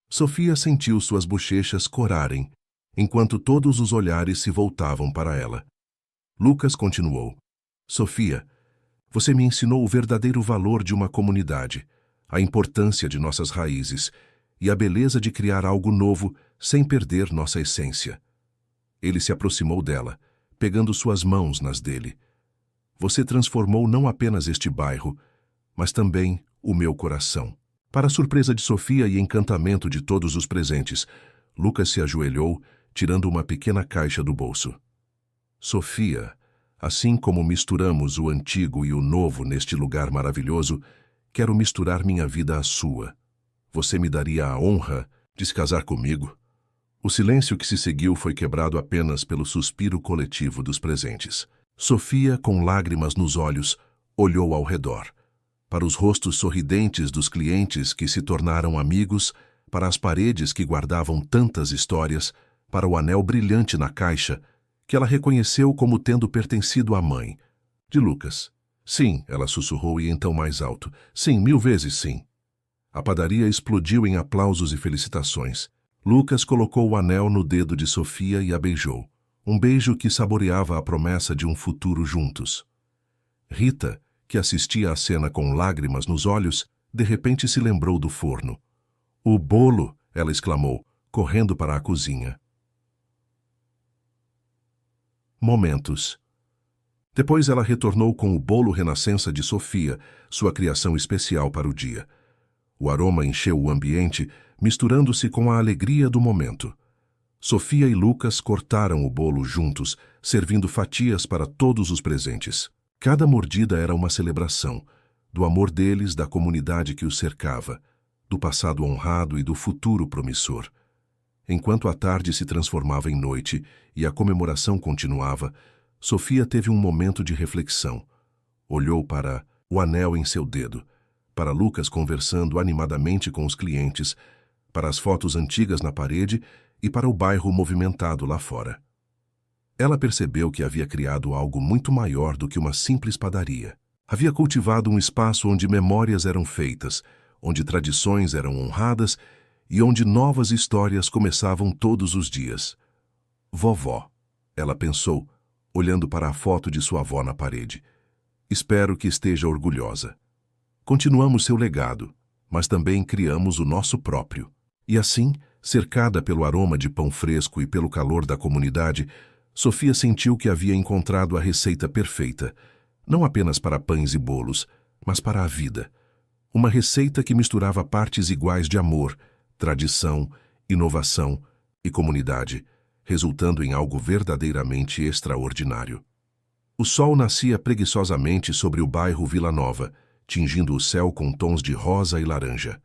Sofia sentiu suas bochechas corarem, enquanto todos os olhares se voltavam para ela. Lucas continuou. Sofia, você me ensinou o verdadeiro valor de uma comunidade, a importância de nossas raízes e a beleza de criar algo novo sem perder nossa essência. Ele se aproximou dela, pegando suas mãos nas dele. Você transformou não apenas este bairro, mas também o meu coração. Para surpresa de Sofia e encantamento de todos os presentes, Lucas se ajoelhou, tirando uma pequena caixa do bolso. Sofia, assim como misturamos o antigo e o novo neste lugar maravilhoso, quero misturar minha vida à sua. Você me daria a honra de se casar comigo? O silêncio que se seguiu foi quebrado apenas pelo suspiro coletivo dos presentes. Sofia, com lágrimas nos olhos, olhou ao redor. Para os rostos sorridentes dos clientes que se tornaram amigos, para as paredes que guardavam tantas histórias, para o anel brilhante na caixa, que ela reconheceu como tendo pertencido à mãe, de Lucas. Sim, ela sussurrou e então mais alto. Sim, 1000 vezes sim. A padaria explodiu em aplausos e felicitações. Lucas colocou o anel no dedo de Sofia e a beijou. Um beijo que saboreava a promessa de um futuro juntos. Rita, que assistia à cena com lágrimas nos olhos, de repente se lembrou do forno. O bolo, ela exclamou, correndo para a cozinha. Momentos. Depois ela retornou com o bolo renascença de Sofia, sua criação especial para o dia. O aroma encheu o ambiente, misturando-se com a alegria do momento. Sofia e Lucas cortaram o bolo juntos, servindo fatias para todos os presentes. Cada mordida era uma celebração, do amor deles, da comunidade que os cercava, do passado honrado e do futuro promissor. Enquanto a tarde se transformava em noite e a comemoração continuava, Sofia teve um momento de reflexão. Olhou para o anel em seu dedo, para Lucas conversando animadamente com os clientes, para as fotos antigas na parede e para o bairro movimentado lá fora. Ela percebeu que havia criado algo muito maior do que uma simples padaria. Havia cultivado um espaço onde memórias eram feitas, onde tradições eram honradas e onde novas histórias começavam todos os dias. Vovó, ela pensou, olhando para a foto de sua avó na parede. Espero que esteja orgulhosa. Continuamos seu legado, mas também criamos o nosso próprio. E assim, cercada pelo aroma de pão fresco e pelo calor da comunidade, Sofia sentiu que havia encontrado a receita perfeita, não apenas para pães e bolos, mas para a vida. Uma receita que misturava partes iguais de amor, tradição, inovação e comunidade, resultando em algo verdadeiramente extraordinário. O sol nascia preguiçosamente sobre o bairro Vila Nova, tingindo o céu com tons de rosa e laranja.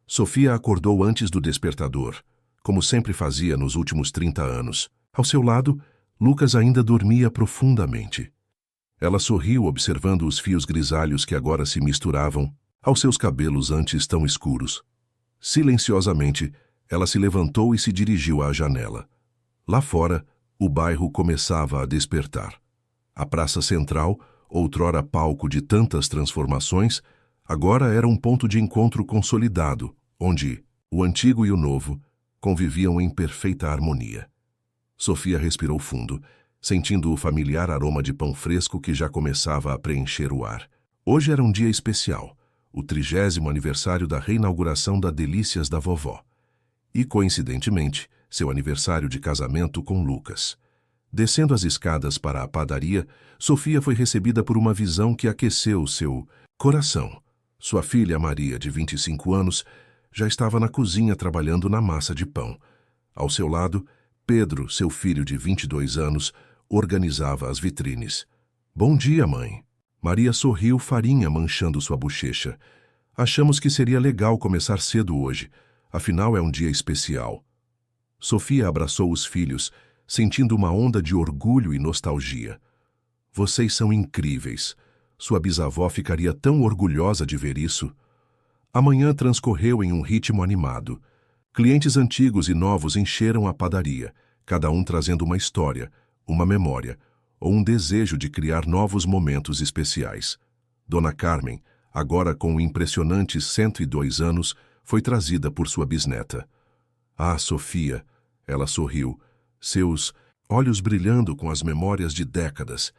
Sofia acordou antes do despertador, como sempre fazia nos últimos 30 anos. Ao seu lado, Lucas ainda dormia profundamente. Ela sorriu observando os fios grisalhos que agora se misturavam aos seus cabelos antes tão escuros. Silenciosamente, ela se levantou e se dirigiu à janela. Lá fora, o bairro começava a despertar. A praça central, outrora palco de tantas transformações, agora era um ponto de encontro consolidado, onde o antigo e o novo conviviam em perfeita harmonia. Sofia respirou fundo, sentindo o familiar aroma de pão fresco que já começava a preencher o ar. Hoje era um dia especial, o 30º aniversário da reinauguração da Delícias da Vovó. E, coincidentemente, seu aniversário de casamento com Lucas. Descendo as escadas para a padaria, Sofia foi recebida por uma visão que aqueceu seu coração. Sua filha Maria, de 25 anos, já estava na cozinha trabalhando na massa de pão. Ao seu lado, Pedro, seu filho de 22 anos, organizava as vitrines. "Bom dia, mãe." Maria sorriu, farinha manchando sua bochecha. "Achamos que seria legal começar cedo hoje. Afinal, é um dia especial." Sofia abraçou os filhos, sentindo uma onda de orgulho e nostalgia. "Vocês são incríveis. Sua bisavó ficaria tão orgulhosa de ver isso." A manhã transcorreu em um ritmo animado. Clientes antigos e novos encheram a padaria, cada um trazendo uma história, uma memória, ou um desejo de criar novos momentos especiais. Dona Carmen, agora com impressionantes 102 anos, foi trazida por sua bisneta. "Ah, Sofia," ela sorriu, seus olhos brilhando com as memórias de décadas.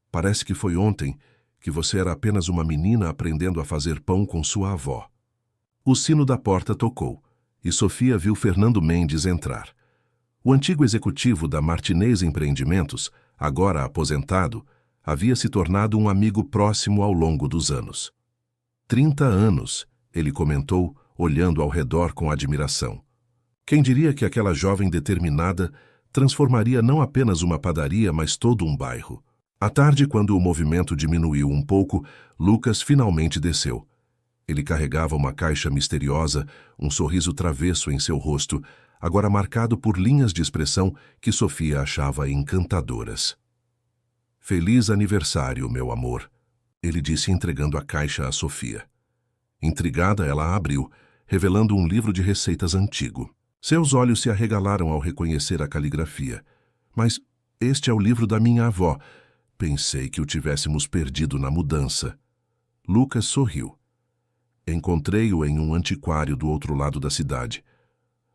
"Parece que foi ontem que você era apenas uma menina aprendendo a fazer pão com sua avó." O sino da porta tocou, e Sofia viu Fernando Mendes entrar. O antigo executivo da Martinez Empreendimentos, agora aposentado, havia se tornado um amigo próximo ao longo dos anos. 30 anos, ele comentou, olhando ao redor com admiração. Quem diria que aquela jovem determinada transformaria não apenas uma padaria, mas todo um bairro? À tarde, quando o movimento diminuiu um pouco, Lucas finalmente desceu. Ele carregava uma caixa misteriosa, um sorriso travesso em seu rosto, agora marcado por linhas de expressão que Sofia achava encantadoras. "Feliz aniversário, meu amor," ele disse entregando a caixa a Sofia. Intrigada, ela a abriu, revelando um livro de receitas antigo. Seus olhos se arregalaram ao reconhecer a caligrafia. "Mas este é o livro da minha avó. Pensei que o tivéssemos perdido na mudança." Lucas sorriu. "Encontrei-o em um antiquário do outro lado da cidade.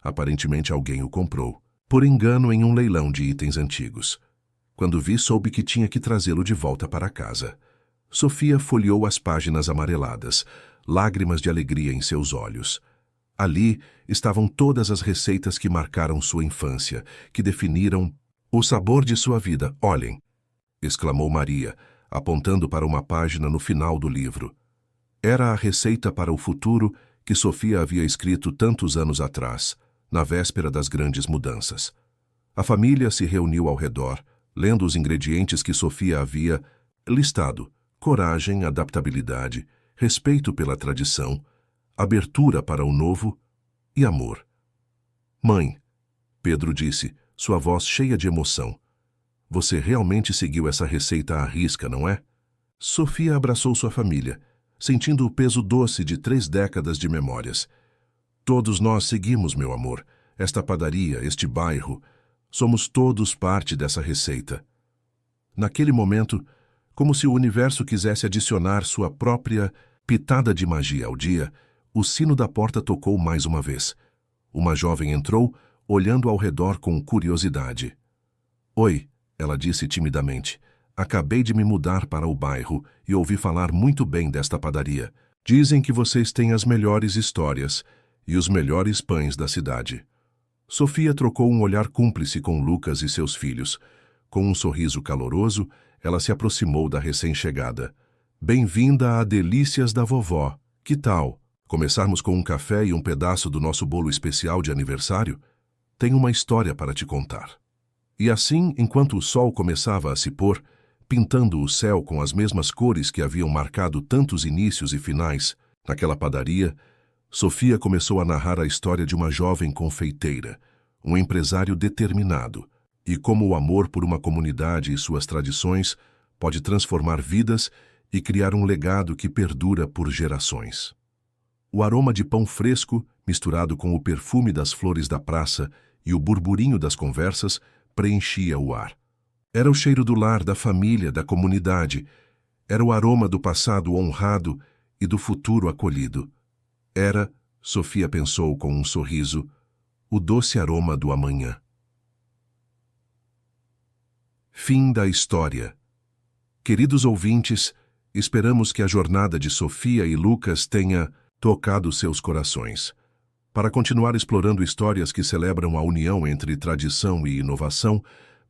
Aparentemente alguém o comprou, por engano em um leilão de itens antigos. Quando vi, soube que tinha que trazê-lo de volta para casa." Sofia folheou as páginas amareladas, lágrimas de alegria em seus olhos. Ali estavam todas as receitas que marcaram sua infância, que definiram o sabor de sua vida. "Olhem!" exclamou Maria, apontando para uma página no final do livro. Era a receita para o futuro que Sofia havia escrito tantos anos atrás, na véspera das grandes mudanças. A família se reuniu ao redor, lendo os ingredientes que Sofia havia listado: coragem, adaptabilidade, respeito pela tradição, abertura para o novo e amor. "Mãe," Pedro disse, sua voz cheia de emoção, "você realmente seguiu essa receita à risca, não é?" Sofia abraçou sua família, sentindo o peso doce de 3 décadas de memórias. "Todos nós seguimos, meu amor, esta padaria, este bairro. Somos todos parte dessa receita." Naquele momento, como se o universo quisesse adicionar sua própria pitada de magia ao dia, o sino da porta tocou mais uma vez. Uma jovem entrou, olhando ao redor com curiosidade. "Oi," ela disse timidamente. Acabei de me mudar para o bairro e ouvi falar muito bem desta padaria. Dizem que vocês têm as melhores histórias e os melhores pães da cidade. Sofia trocou um olhar cúmplice com Lucas e seus filhos. Com um sorriso caloroso, ela se aproximou da recém-chegada. Bem-vinda a Delícias da Vovó. Que tal? Começarmos com um café e um pedaço do nosso bolo especial de aniversário? Tenho uma história para te contar. E assim, enquanto o sol começava a se pôr, pintando o céu com as mesmas cores que haviam marcado tantos inícios e finais, naquela padaria, Sofia começou a narrar a história de uma jovem confeiteira, um empresário determinado, e como o amor por uma comunidade e suas tradições pode transformar vidas e criar um legado que perdura por gerações. O aroma de pão fresco, misturado com o perfume das flores da praça e o burburinho das conversas, preenchia o ar. Era o cheiro do lar, da família, da comunidade. Era o aroma do passado honrado e do futuro acolhido. Era, Sofia pensou com um sorriso, o doce aroma do amanhã. Fim da história. Queridos ouvintes, esperamos que a jornada de Sofia e Lucas tenha tocado seus corações. Para continuar explorando histórias que celebram a união entre tradição e inovação,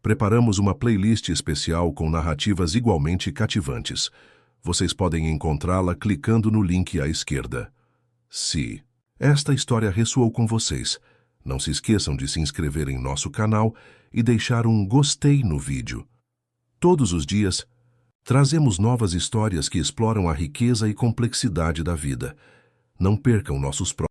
preparamos uma playlist especial com narrativas igualmente cativantes. Vocês podem encontrá-la clicando no link à esquerda. Se esta história ressoou com vocês, não se esqueçam de se inscrever em nosso canal e deixar um gostei no vídeo. Todos os dias, trazemos novas histórias que exploram a riqueza e complexidade da vida. Não percam nossos próximos